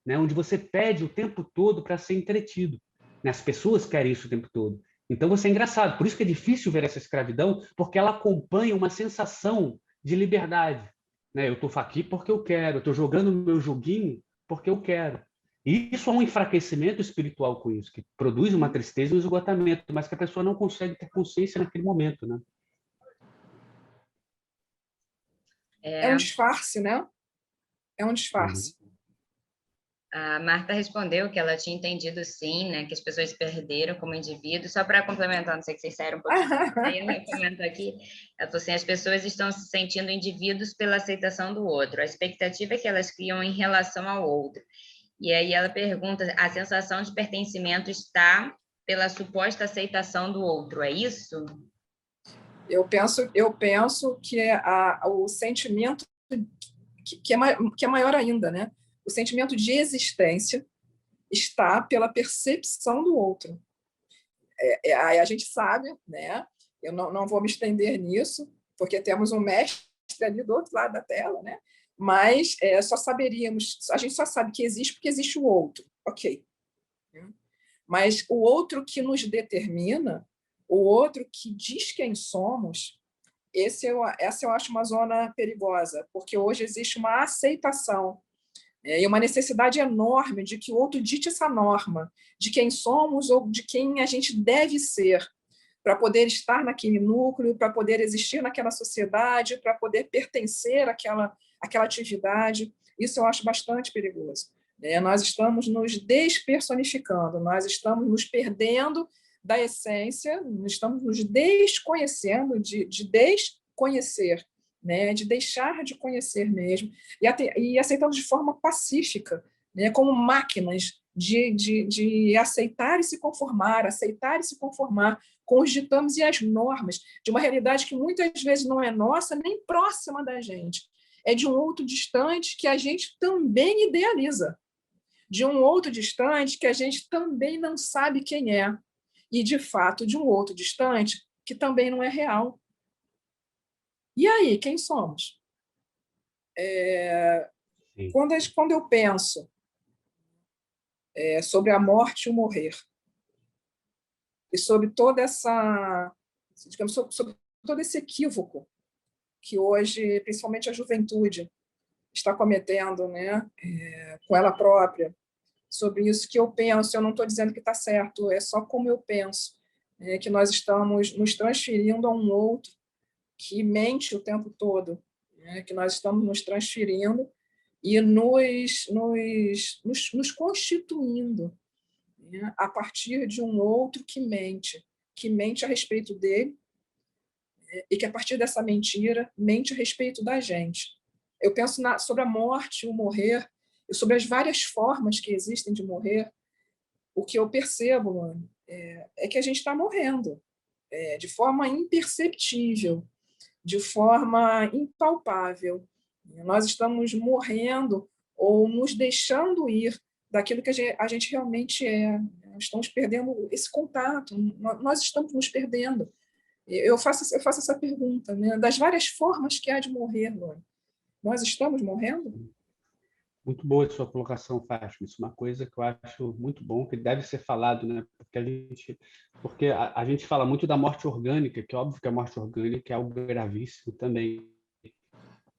né, onde você pede o tempo todo para ser entretido. Né, as pessoas querem isso o tempo todo. Então, você é engraçado. Por isso que é difícil ver essa escravidão, porque ela acompanha uma sensação de liberdade. Né? Eu estou aqui porque eu quero, eu estou jogando meu joguinho porque eu quero. E isso é um enfraquecimento espiritual com isso, que produz uma tristeza e um esgotamento, mas que a pessoa não consegue ter consciência naquele momento. Né? É um disfarce, né? É um disfarce. A Marta respondeu que ela tinha entendido sim, né, que as pessoas se perderam como indivíduos. Só para complementar, não sei que vocês saíram um pouquinho, aí eu comento aqui, ela falou assim, as pessoas estão se sentindo indivíduos pela aceitação do outro, a expectativa é que elas criam em relação ao outro. E aí ela pergunta, a sensação de pertencimento está pela suposta aceitação do outro, é isso? Eu penso que o sentimento que é maior ainda, né? O sentimento de existência está pela percepção do outro. Aí a gente sabe, né? Eu não vou me estender nisso, porque temos um mestre ali do outro lado da tela, né? Mas a gente só sabe que existe porque existe o outro, ok. Mas o outro que nos determina, o outro que diz quem somos, essa eu acho uma zona perigosa, porque hoje existe uma aceitação e uma necessidade enorme de que o outro dite essa norma, de quem somos ou de quem a gente deve ser, para poder estar naquele núcleo, para poder existir naquela sociedade, para poder pertencer àquela atividade. Isso eu acho bastante perigoso. Nós estamos nos despersonificando, nós estamos nos perdendo da essência, estamos nos desconhecendo de desconhecer, né, de deixar de conhecer mesmo, e aceitando de forma pacífica, né, como máquinas de aceitar e se conformar com os ditames e as normas de uma realidade que muitas vezes não é nossa, nem próxima da gente. É de um outro distante que a gente também idealiza, de um outro distante que a gente também não sabe quem é, e, de fato, de um outro distante que também não é real. E aí, quem somos? Quando eu penso sobre a morte e o morrer, e sobre toda essa, digamos, sobre todo esse equívoco que hoje, principalmente a juventude, está cometendo, né, com ela própria, sobre isso que eu penso, eu não estou dizendo que está certo, é só como eu penso, que nós estamos nos transferindo a um outro que mente o tempo todo, né, que nós estamos nos transferindo e nos constituindo, né, a partir de um outro que mente a respeito dele, e que, a partir dessa mentira, mente a respeito da gente. Eu penso sobre a morte, o morrer, e sobre as várias formas que existem de morrer. O que eu percebo, Luane, é que a gente está morrendo de forma imperceptível, de forma impalpável. Nós estamos morrendo ou nos deixando ir daquilo que a gente realmente é. Estamos perdendo esse contato, nós estamos nos perdendo. Eu faço essa pergunta, né? Das várias formas que há de morrer, Luane, nós estamos morrendo? Muito boa a sua colocação, Fátima. Isso é uma coisa que eu acho muito bom, que deve ser falado, né? Porque a gente fala muito da morte orgânica, que é óbvio que a morte orgânica é algo gravíssimo também,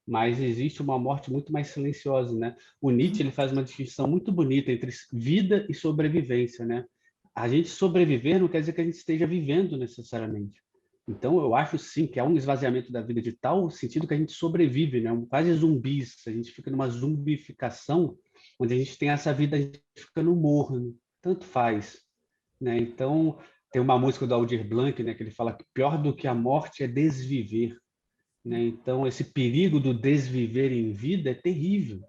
mas existe uma morte muito mais silenciosa, né? O Nietzsche ele faz uma distinção muito bonita entre vida e sobrevivência, né? A gente sobreviver não quer dizer que a gente esteja vivendo necessariamente. Então, eu acho sim que há um esvaziamento da vida de tal sentido que a gente sobrevive, né? Quase zumbis. A gente fica numa zumbificação, onde a gente tem essa vida, a gente fica no morno, tanto faz, né? Então, Tem uma música do Aldir Blanc, né, que ele fala que pior do que a morte é desviver, né? Então, esse perigo do desviver em vida é terrível,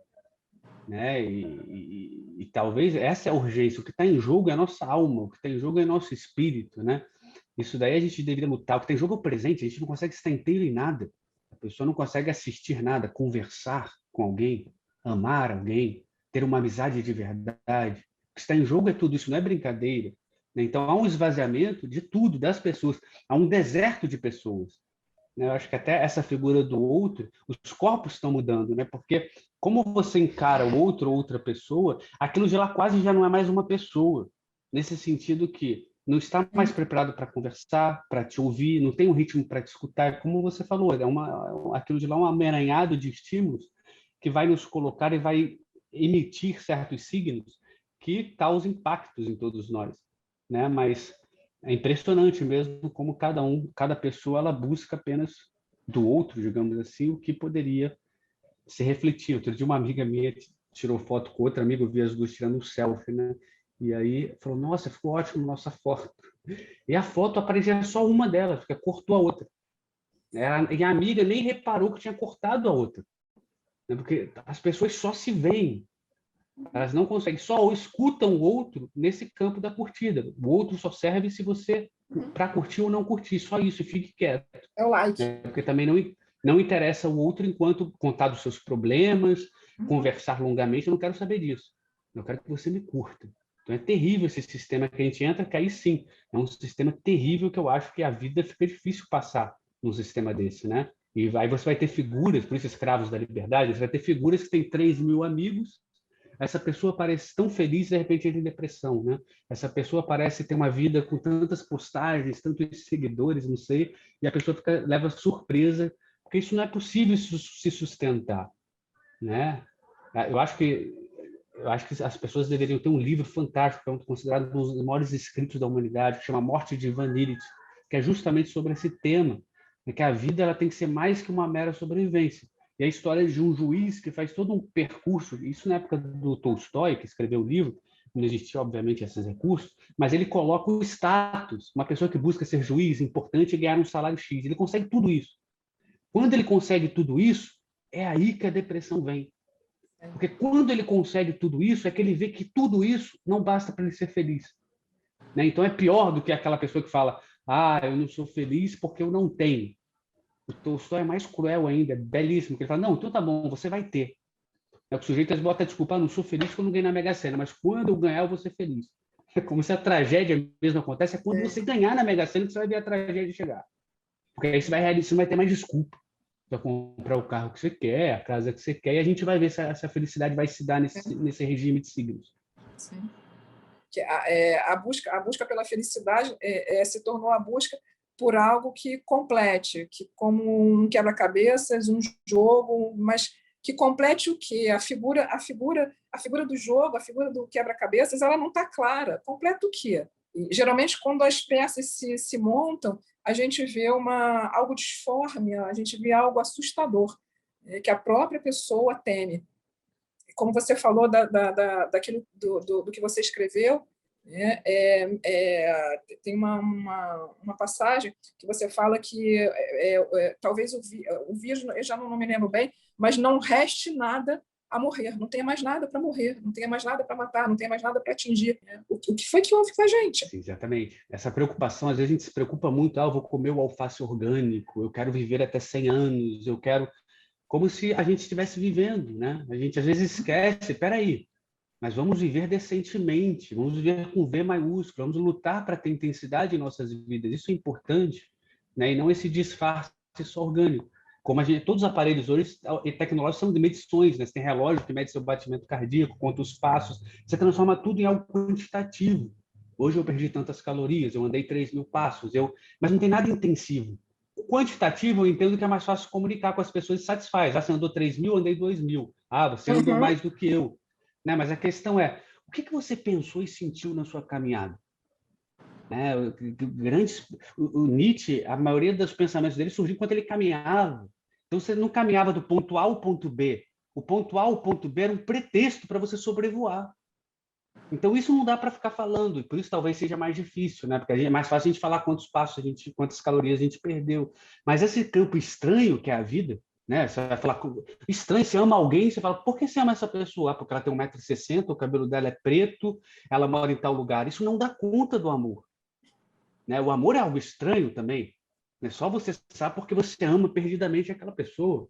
né? E talvez essa é a urgência. O que está em jogo é a nossa alma, o que está em jogo é o nosso espírito, né? Isso daí a gente deveria lutar. O que está em jogo é o presente, a gente não consegue estar inteiro em nada. A pessoa não consegue assistir nada, conversar com alguém, amar alguém, ter uma amizade de verdade. O que está em jogo é tudo isso, não é brincadeira, né? Então, há um esvaziamento de tudo, das pessoas. Há um deserto de pessoas, né? Eu acho que até essa figura do outro, os corpos estão mudando, né? Porque como você encara o outro ou outra pessoa, aquilo de lá quase já não é mais uma pessoa, nesse sentido que não está mais preparado para conversar, para te ouvir, não tem um ritmo para te escutar, como você falou, aquilo de lá é um amaranhado de estímulos que vai nos colocar e vai emitir certos signos que causam impactos em todos nós, né? Mas é impressionante mesmo como cada pessoa, ela busca apenas do outro, digamos assim, o que poderia se refletir. Outro dia, uma amiga minha tirou foto com outra amiga, eu vi as duas tirando um selfie, né? E aí falou: nossa, ficou ótimo nossa foto. E a foto aparecia só uma delas, porque cortou a outra. E a amiga nem reparou que tinha cortado a outra, né? Porque as pessoas só se veem. Elas não conseguem, só escutam o outro nesse campo da curtida. O outro só serve se você para curtir ou não curtir, só isso, e fique quieto. É o like. Né? Porque também não interessa o outro enquanto contar dos seus problemas, conversar longamente, eu não quero saber disso. Eu quero que você me curta. Então é terrível esse sistema que a gente entra, que aí sim, é um sistema terrível que eu acho que a vida fica difícil passar num sistema desse, né? E aí você vai ter figuras, por isso escravos da liberdade, você vai ter figuras que têm 3.000 amigos. Essa pessoa parece tão feliz, de repente entra em depressão, né? Essa pessoa parece ter uma vida com tantas postagens, tantos seguidores, não sei, e a pessoa leva surpresa, porque isso não é possível se sustentar, né? Eu acho que as pessoas deveriam ter um livro fantástico, que é considerado um dos maiores escritos da humanidade, que chama Morte de Ivan Illich, que é justamente sobre esse tema, né? Que a vida ela tem que ser mais que uma mera sobrevivência. E a história de um juiz que faz todo um percurso, isso na época do Tolstói, que escreveu o livro, não existia, obviamente, esses recursos, mas ele coloca o status, uma pessoa que busca ser juiz, importante é ganhar um salário X, ele consegue tudo isso. Quando ele consegue tudo isso, é aí que a depressão vem. Porque quando ele consegue tudo isso, é que ele vê que tudo isso não basta para ele ser feliz, né? Então é pior do que aquela pessoa que fala: ah, eu não sou feliz porque eu não tenho. O Tolstói é mais cruel ainda, é belíssimo, que ele fala: não, então tá bom, você vai ter. O sujeito bota a desculpa: não sou feliz quando ganhei na Mega Sena, mas quando eu ganhar eu vou ser feliz. É como se a tragédia mesmo acontece, é quando você ganhar na Mega Sena que você vai ver a tragédia chegar. Porque aí você não vai ter mais desculpa para comprar o carro que você quer, a casa que você quer, e a gente vai ver se essa felicidade vai se dar nesse regime de signos. Sim. A busca pela felicidade se tornou a busca por algo que complete, que como um quebra-cabeças, um jogo, mas que complete o quê? A figura do jogo, a figura do quebra-cabeças, ela não está clara. Completa o quê? E, geralmente, quando as peças se montam, a gente vê algo disforme, a gente vê algo assustador, que a própria pessoa teme. Como você falou daquilo do que você escreveu, tem uma passagem que você fala que talvez o vírus, eu já não me lembro bem, mas não reste nada a morrer, não tenha mais nada para morrer, não tenha mais nada para matar, não tenha mais nada para atingir. O que foi que houve com a gente? Sim, exatamente. Essa preocupação, às vezes a gente se preocupa muito: eu vou comer o alface orgânico, eu quero viver até 100 anos, eu quero... Como se a gente estivesse vivendo, né? A gente às vezes esquece: peraí, mas vamos viver decentemente, vamos viver com V maiúsculo, vamos lutar para ter intensidade em nossas vidas. Isso é importante, né? E não esse disfarce só orgânico. Como todos os aparelhos hoje tecnológicos são de medições, né? Você tem relógio que mede seu batimento cardíaco, conta os passos, você transforma tudo em algo quantitativo. Hoje eu perdi tantas calorias, eu andei 3.000 passos, mas não tem nada intensivo. O quantitativo eu entendo que é mais fácil comunicar com as pessoas e satisfaz. Ah, você andou 3.000, eu andei 2.000. Ah, você andou mais do que eu. Né? Mas a questão é: o que você pensou e sentiu na sua caminhada? O Nietzsche, a maioria dos pensamentos dele surgiu enquanto ele caminhava. Então você não caminhava do ponto A ao ponto B. O ponto A ao ponto B era um pretexto para você sobrevoar. Então, isso não dá para ficar falando, e por isso talvez seja mais difícil, né? Porque é mais fácil a gente falar quantos passos quantas calorias a gente perdeu. Mas esse campo estranho que é a vida, né? Você vai falar estranho, você ama alguém, você fala, por que você ama essa pessoa? Ah, porque ela tem 1,60 m, o cabelo dela é preto, ela mora em tal lugar. Isso não dá conta do amor, né? O amor é algo estranho também. Né? Só você sabe porque você ama perdidamente aquela pessoa.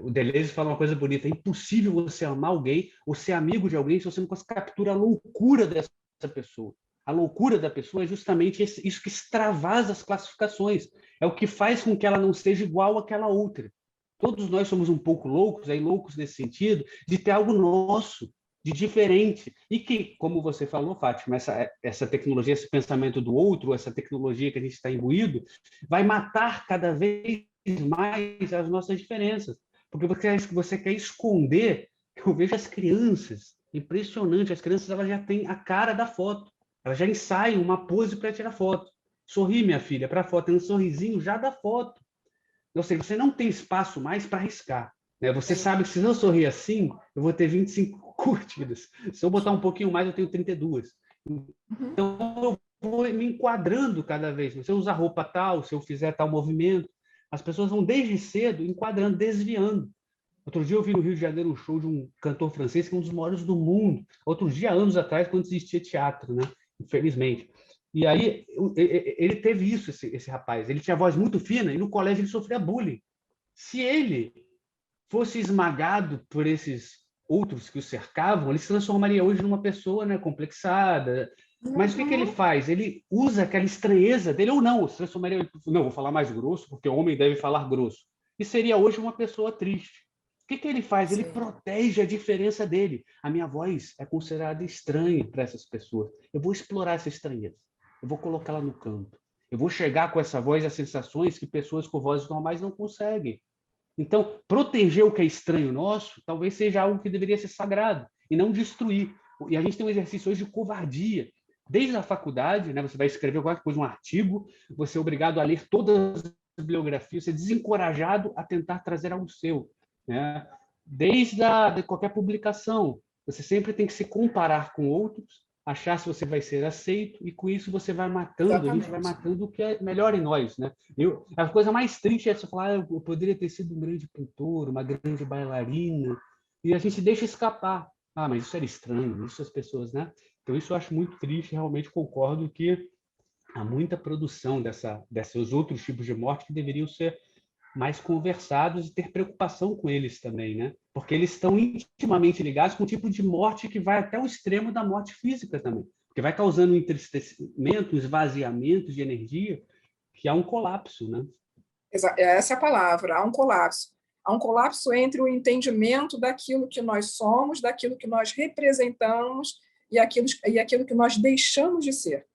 O Deleuze fala uma coisa bonita: é impossível você amar alguém ou ser amigo de alguém se você não captura a loucura dessa pessoa. A loucura da pessoa é justamente isso que extravasa as classificações. É o que faz com que ela não seja igual àquela outra. Todos nós somos um pouco loucos, aí loucos nesse sentido, de ter algo nosso, de diferente. E que, como você falou, Fátima, essa tecnologia, esse pensamento do outro, essa tecnologia que a gente está imbuído, vai matar cada vez mais as nossas diferenças. Porque você quer esconder. Eu vejo as crianças, impressionante, as crianças elas já têm a cara da foto, elas já ensaiam uma pose para tirar foto. Sorri, minha filha, para a foto, tem um sorrisinho já da foto. Ou seja, você não tem espaço mais para arriscar. Né? Você sabe que se eu sorrir assim, eu vou ter 25 curtidas. Se eu botar um pouquinho mais, eu tenho 32. Então, eu vou me enquadrando cada vez. Se eu usar roupa tal, se eu fizer tal movimento, as pessoas vão desde cedo enquadrando, desviando. Outro dia eu vi no Rio de Janeiro um show de um cantor francês que é um dos maiores do mundo. Outro dia, anos atrás, quando existia teatro, né? Infelizmente. E aí ele teve isso, esse rapaz. Ele tinha voz muito fina e no colégio ele sofria bullying. Se ele fosse esmagado por esses outros que o cercavam, ele se transformaria hoje numa pessoa, né, complexada. Mas o que ele faz? Ele usa aquela estranheza dele, ou não, se transformaria. Não, vou falar mais grosso, porque o homem deve falar grosso. E seria hoje uma pessoa triste. O que ele faz? Ele protege a diferença dele. A minha voz é considerada estranha para essas pessoas. Eu vou explorar essa estranheza. Eu vou colocá-la no campo. Eu vou chegar com essa voz a sensações que pessoas com vozes normais não conseguem. Então, proteger o que é estranho nosso talvez seja algo que deveria ser sagrado e não destruir. E a gente tem um exercício hoje de covardia. Desde a faculdade, né, você vai escrever qualquer coisa, um artigo, você é obrigado a ler todas as biografias, você é desencorajado a tentar trazer algo seu. Né? Desde de qualquer publicação, você sempre tem que se comparar com outros, achar se você vai ser aceito, e com isso você vai matando, a gente vai matando o que é melhor em nós. Né? A coisa mais triste é você falar, eu poderia ter sido um grande pintor, uma grande bailarina, e a gente deixa escapar. Ah, mas isso era estranho, isso as pessoas, né? Então isso eu acho muito triste, realmente concordo que há muita produção desses outros tipos de morte que deveriam ser mais conversados e ter preocupação com eles também, né? Porque eles estão intimamente ligados com um tipo de morte que vai até o extremo da morte física também, porque vai causando um entristecimento, um esvaziamento de energia, que há um colapso, né? Essa é a palavra, há um colapso. Há um colapso entre o entendimento daquilo que nós somos, daquilo que nós representamos e aquilo que nós deixamos de ser.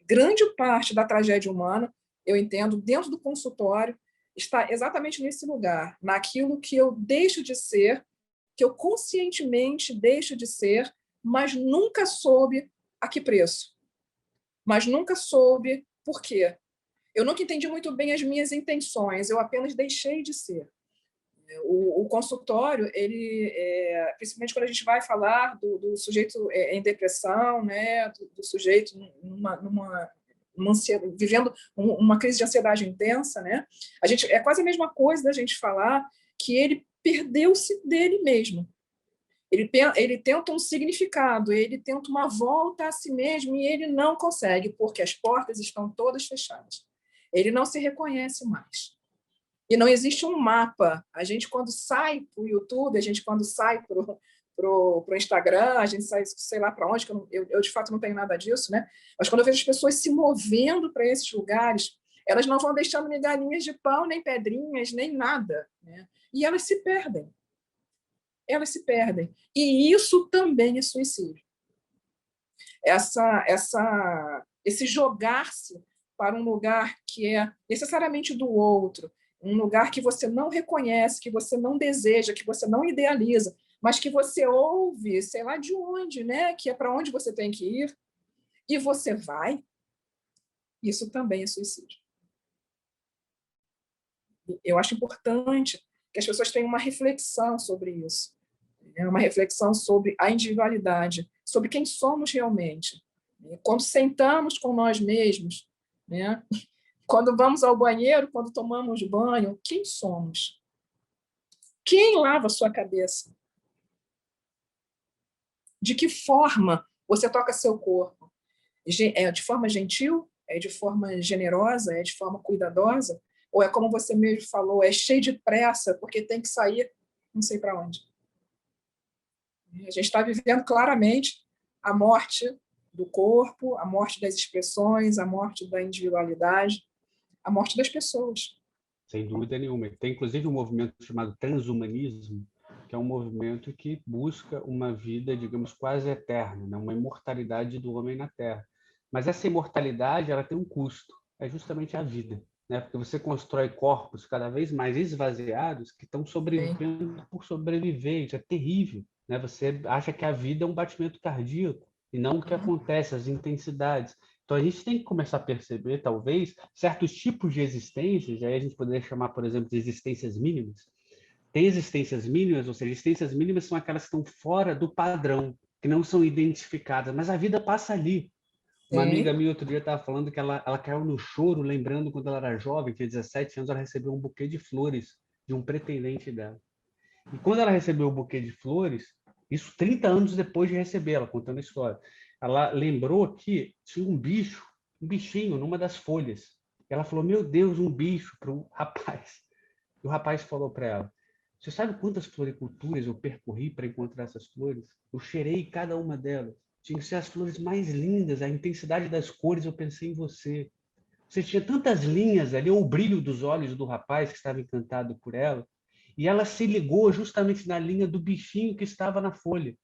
Grande parte da tragédia humana, eu entendo, dentro do consultório, está exatamente nesse lugar, naquilo que eu deixo de ser, que eu conscientemente deixo de ser, mas nunca soube a que preço. Mas nunca soube por quê. Eu nunca entendi muito bem as minhas intenções, eu apenas deixei de ser. O consultório, principalmente quando a gente vai falar do sujeito em depressão, né, do sujeito vivendo uma crise de ansiedade intensa, né, é quase a mesma coisa da gente falar que ele perdeu-se dele mesmo. Ele tenta um significado, ele tenta uma volta a si mesmo e ele não consegue, porque as portas estão todas fechadas. Ele não se reconhece mais. E não existe um mapa. A gente, quando sai para o YouTube, a gente, quando sai para o Instagram, a gente sai, sei lá para onde, que eu, de fato, não tenho nada disso, né? Mas quando eu vejo as pessoas se movendo para esses lugares, elas não vão deixando nem galinhas de pão, nem pedrinhas, nem nada. Né? E elas se perdem. Elas se perdem. E isso também é suicídio. Esse jogar-se para um lugar que é necessariamente do outro, um lugar que você não reconhece, que você não deseja, que você não idealiza, mas que você ouve, sei lá de onde, né? Que é para onde você tem que ir, e você vai, isso também é suicídio. Eu acho importante que as pessoas tenham uma reflexão sobre isso, uma reflexão sobre a individualidade. sobre quem somos realmente. Quando sentamos com nós mesmos, né? Quando vamos ao banheiro, quando tomamos banho, quem somos? Quem lava a sua cabeça? De que forma você toca seu corpo? É de forma gentil? É de forma generosa? É de forma cuidadosa? Ou é como você mesmo falou, é cheio de pressa porque tem que sair não sei para onde? A gente está vivendo claramente a morte do corpo, a morte das expressões, a morte da individualidade, a morte das pessoas. Sem dúvida nenhuma. Tem, inclusive, um movimento chamado transhumanismo, que é um movimento que busca uma vida, digamos, quase eterna, né? Uma imortalidade do homem na Terra. Mas essa imortalidade, ela tem um custo, é justamente a vida, né? Porque você constrói corpos cada vez mais esvaziados que estão sobrevivendo por sobreviver. Isso é terrível, né? Você acha que a vida é um batimento cardíaco e não o que acontece, as intensidades. Então, a gente tem que começar a perceber, talvez, certos tipos de existências, aí a gente poderia chamar, por exemplo, de existências mínimas. Tem existências mínimas, ou seja, existências mínimas são aquelas que estão fora do padrão, que não são identificadas, mas a vida passa ali. Uma amiga minha outro dia estava falando que ela caiu no choro, lembrando quando ela era jovem, tinha 17 anos, ela recebeu um buquê de flores de um pretendente dela. E quando ela recebeu o buquê de flores, isso 30 anos depois de receber, ela contando a história, ela lembrou que tinha um bicho, um bichinho numa das folhas. Ela falou, meu Deus, um bicho para o rapaz. E o rapaz falou para ela, você sabe quantas floriculturas eu percorri para encontrar essas flores? Eu cheirei cada uma delas. Tinha que ser as flores mais lindas, a intensidade das cores, eu pensei em você. Você tinha tantas linhas ali, ou o brilho dos olhos do rapaz que estava encantado por ela, e ela se ligou justamente na linha do bichinho que estava na folha.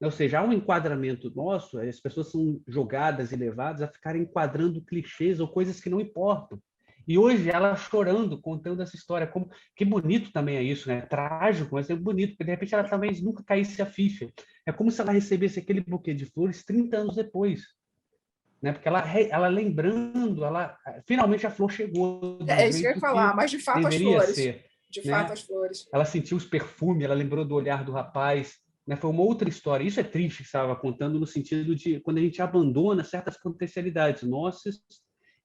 Ou seja, há um enquadramento nosso, as pessoas são jogadas e levadas a ficarem enquadrando clichês ou coisas que não importam. E hoje ela chorando, contando essa história. Como, que bonito também é isso, né? Trágico, mas é bonito, porque de repente ela talvez nunca caísse a ficha. É como se ela recebesse aquele buquê de flores 30 anos depois. Né? Porque ela lembrando, finalmente a flor chegou do É isso que eu ia jeito falar, que mas de fato as deveria flores. ser. De fato Né? as flores. Ela sentiu os perfumes, ela lembrou do olhar do rapaz. Né? Foi uma outra história. Isso é triste que você estava contando no sentido de quando a gente abandona certas potencialidades nossas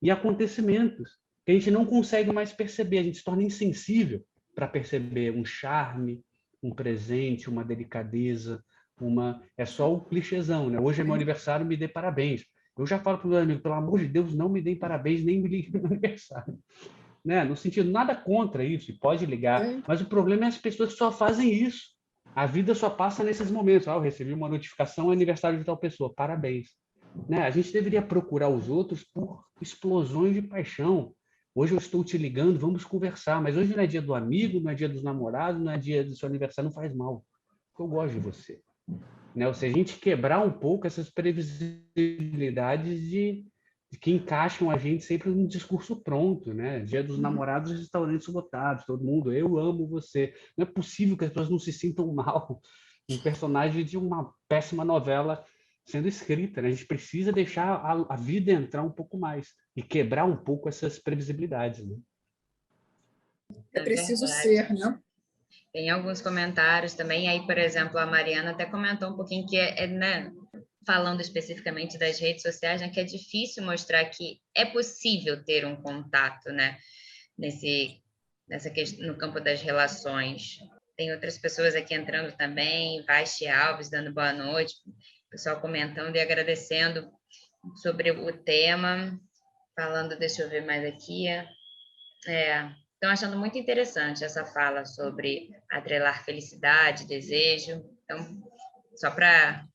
e acontecimentos que a gente não consegue mais perceber, a gente se torna insensível para perceber um charme, um presente, uma delicadeza, é só o clichêzão, né? Hoje é meu aniversário, me dê parabéns. Eu já falo para o meu amigo, pelo amor de Deus, não me deem parabéns, nem me liguem no aniversário. Né? No sentido, nada contra isso, pode ligar, mas o problema é as pessoas que só fazem isso. A vida só passa nesses momentos. Eu recebi uma notificação, aniversário de tal pessoa, parabéns. Né? A gente deveria procurar os outros por explosões de paixão. Hoje eu estou te ligando, vamos conversar, mas hoje não é dia do amigo, não é dia dos namorados, não é dia do seu aniversário, não faz mal. Eu gosto de você. Né? Ou seja, a gente quebrar um pouco essas previsibilidades de que encaixam a gente sempre num discurso pronto, né? Dia dos namorados, restaurantes lotados, todo mundo, eu amo você. Não é possível que as pessoas não se sintam mal. Um personagem de uma péssima novela sendo escrita, né? A gente precisa deixar a vida entrar um pouco mais e quebrar um pouco essas previsibilidades, né? É preciso ser, né? Tem alguns comentários também, aí, por exemplo, a Mariana até comentou um pouquinho que né, falando especificamente das redes sociais, né, que é difícil mostrar que é possível ter um contato, né, nessa questão, no campo das relações. Tem outras pessoas aqui entrando também, Vasti Alves dando boa noite, pessoal comentando e agradecendo sobre o tema, falando, deixa eu ver mais aqui, estão achando muito interessante essa fala sobre atrelar felicidade, desejo. Então, só para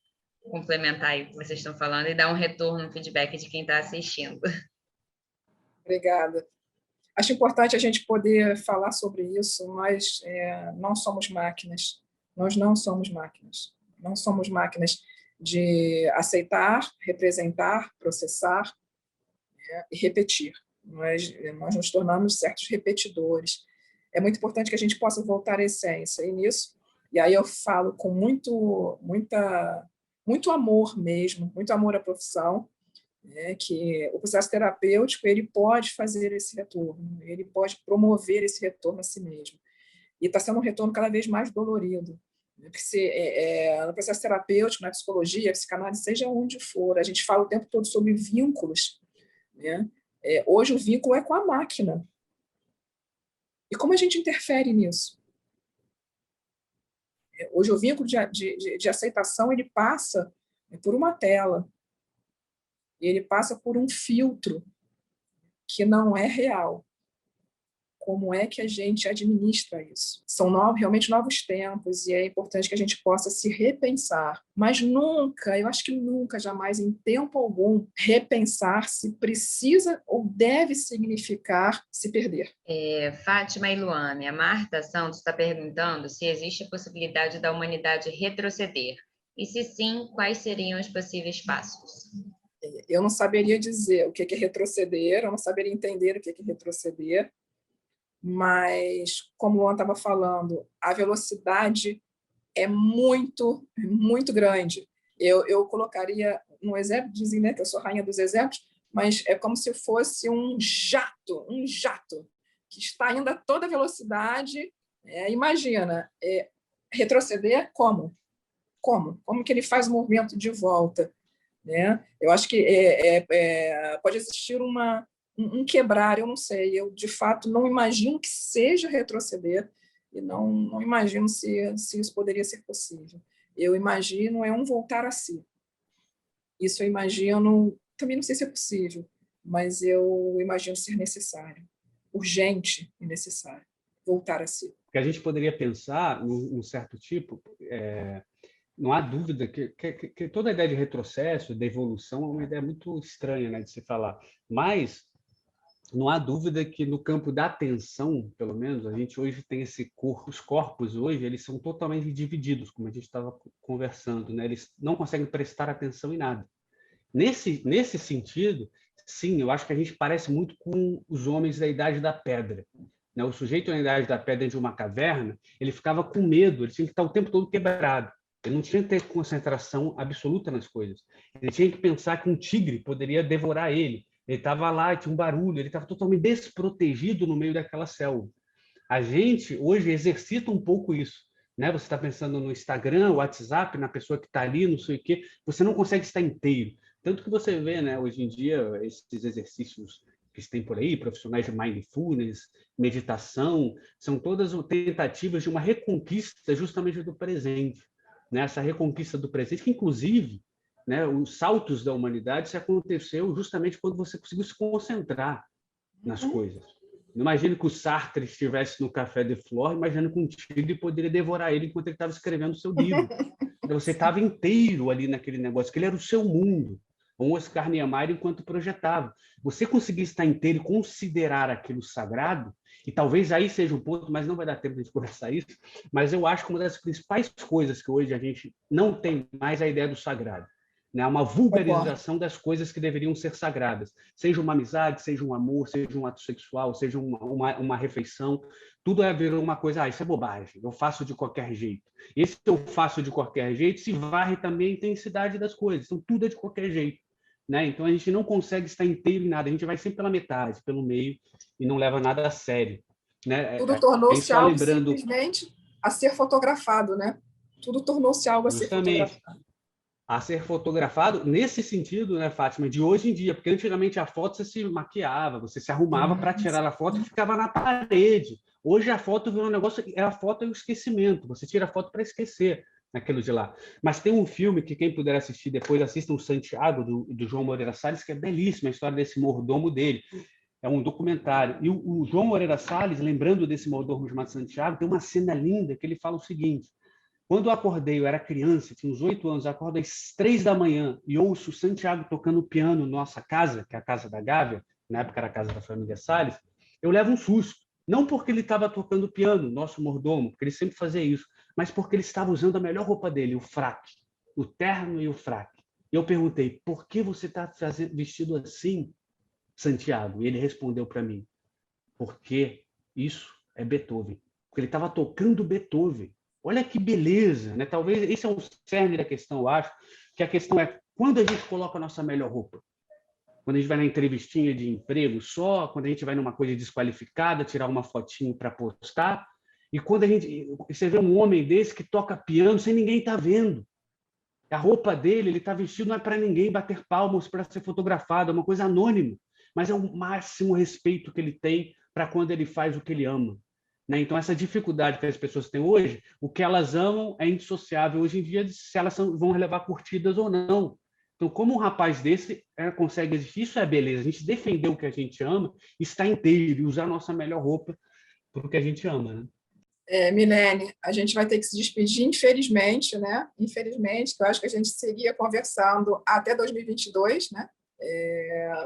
complementar aí o que vocês estão falando e dar um retorno, um feedback de quem está assistindo. Obrigada. Acho importante a gente poder falar sobre isso. Nós não somos máquinas. Nós não somos máquinas. Não somos máquinas de aceitar, representar, processar, e repetir. Nós nos tornamos certos repetidores. É muito importante que a gente possa voltar à essência. E nisso, e aí eu falo com muito amor mesmo, muito amor à profissão, né, que o processo terapêutico ele pode fazer esse retorno, ele pode promover esse retorno a si mesmo. E está sendo um retorno cada vez mais dolorido, No processo terapêutico, na psicologia, psicanálise, seja onde for, a gente fala o tempo todo sobre vínculos, né? Hoje o vínculo é com a máquina. E como a gente interfere nisso? Hoje o vínculo de aceitação, ele passa por uma tela, ele passa por um filtro que não é real. Como é que a gente administra isso? São realmente novos tempos e é importante que a gente possa se repensar. Mas nunca, eu acho que nunca, jamais, em tempo algum, repensar se precisa ou deve significar se perder. Fátima e Luane, a Marta Santos está perguntando se existe a possibilidade da humanidade retroceder. E se sim, quais seriam os possíveis passos? Eu não saberia dizer o que é retroceder, eu não saberia entender o que é retroceder, mas, como o Luan estava falando, a velocidade é muito, muito grande. Eu colocaria no exemplo, dizem, né, que eu sou rainha dos exemplos, mas é como se fosse um jato, que está indo a toda velocidade. Imagina, retroceder como? Como que ele faz o movimento de volta? Né? Eu acho que pode existir um quebrar, eu não sei, eu de fato não imagino que seja retroceder e não imagino se isso poderia ser possível. Eu imagino um voltar a si. Isso eu imagino, também não sei se é possível, mas eu imagino ser necessário, urgente e necessário, voltar a si. Que a gente poderia pensar num certo tipo, não há dúvida que toda a ideia de retrocesso, de evolução, é uma ideia muito estranha, né, de se falar. Mas não há dúvida que no campo da atenção, pelo menos, a gente hoje tem os corpos hoje, eles são totalmente divididos, como a gente estava conversando, né? Eles não conseguem prestar atenção em nada. Nesse sentido, sim, eu acho que a gente parece muito com os homens da Idade da Pedra. Né? O sujeito na Idade da Pedra de uma caverna, ele ficava com medo, ele tinha que estar o tempo todo quebrado. Ele não tinha que ter concentração absoluta nas coisas. Ele tinha que pensar que um tigre poderia devorar ele. Ele estava lá, tinha um barulho, ele estava totalmente desprotegido no meio daquela selva. A gente, hoje, exercita um pouco isso. Né? Você está pensando no Instagram, WhatsApp, na pessoa que está ali, não sei o quê. Você não consegue estar inteiro. Tanto que você vê, né, hoje em dia, esses exercícios que tem por aí, profissionais de mindfulness, meditação, são todas tentativas de uma reconquista justamente do presente. Né? Essa reconquista do presente, que, inclusive, né, os saltos da humanidade se aconteceu justamente quando você conseguiu se concentrar nas coisas. Não imagino que o Sartre estivesse no Café de Flore, imaginando que um tigre poderia devorar ele enquanto ele estava escrevendo o seu livro. Então, você estava inteiro ali naquele negócio, que ele era o seu mundo. Um Oscar Niemeyer enquanto projetava. Você conseguir estar inteiro e considerar aquilo sagrado, e talvez aí seja um ponto, mas não vai dar tempo de a gente conversar isso, mas eu acho que uma das principais coisas que hoje a gente não tem mais é a ideia do sagrado. Né? Uma vulgarização das coisas que deveriam ser sagradas. Seja uma amizade, seja um amor, seja um ato sexual, seja uma refeição. Tudo virou uma coisa, isso é bobagem, eu faço de qualquer jeito. Esse eu faço de qualquer jeito se varre também a intensidade das coisas. Então, tudo é de qualquer jeito. Né? Então, a gente não consegue estar inteiro em nada. A gente vai sempre pela metade, pelo meio, e não leva nada a sério. Né? Tudo tornou-se algo simplesmente a ser fotografado, né? Tudo tornou-se algo a ser fotografado. A ser fotografado nesse sentido, né, Fátima, de hoje em dia, porque antigamente a foto você se maquiava, você se arrumava para tirar a foto e ficava na parede. Hoje a foto virou um negócio, a foto é um esquecimento, você tira a foto para esquecer aquilo de lá. Mas tem um filme que quem puder assistir depois, assista o Santiago, do João Moreira Salles, que é belíssima a história desse mordomo dele. É um documentário. E o João Moreira Salles, lembrando desse mordomo chamado Santiago, tem uma cena linda que ele fala o seguinte: quando eu acordei, eu era criança, tinha uns 8 anos, eu acordo às 3 da manhã e ouço o Santiago tocando piano na nossa casa, que é a casa da Gávea, na época era a casa da família Salles, eu levo um susto. Não porque ele estava tocando piano, nosso mordomo, porque ele sempre fazia isso, mas porque ele estava usando a melhor roupa dele, o fraque, o terno e o fraque. E eu perguntei, por que você está vestido assim, Santiago? E ele respondeu para mim, porque isso é Beethoven. Porque ele estava tocando Beethoven. Olha que beleza, né? Talvez esse é o cerne da questão, eu acho, que a questão é quando a gente coloca a nossa melhor roupa. Quando a gente vai na entrevistinha de emprego só, quando a gente vai numa coisa desqualificada, tirar uma fotinho para postar, E quando você vê um homem desse que toca piano sem ninguém estar vendo. A roupa dele, ele está vestido, não é para ninguém bater palmas para ser fotografado, é uma coisa anônima, mas é o máximo respeito que ele tem para quando ele faz o que ele ama. Né? Então, essa dificuldade que as pessoas têm hoje, o que elas amam é indissociável hoje em dia, se elas vão levar curtidas ou não. Então, como um rapaz desse consegue existir, isso é beleza. A gente defender o que a gente ama, estar inteiro e usar a nossa melhor roupa para o que a gente ama. Né? Milene, a gente vai ter que se despedir, infelizmente, né? Infelizmente, que eu acho que a gente seguia conversando até 2022, né?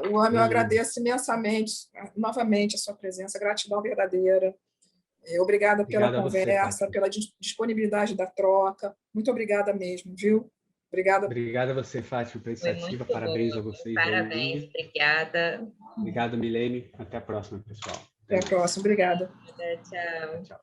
Eu agradeço imensamente, novamente, a sua presença, gratidão verdadeira. Obrigada pela conversa, pela disponibilidade da troca. Muito obrigada mesmo, viu? Obrigada. Obrigada a você, Fátima, pela iniciativa. Parabéns a vocês. Parabéns, aí. Obrigada. Obrigado, Milene. Até a próxima, pessoal. Até a próxima. Obrigada. Tchau.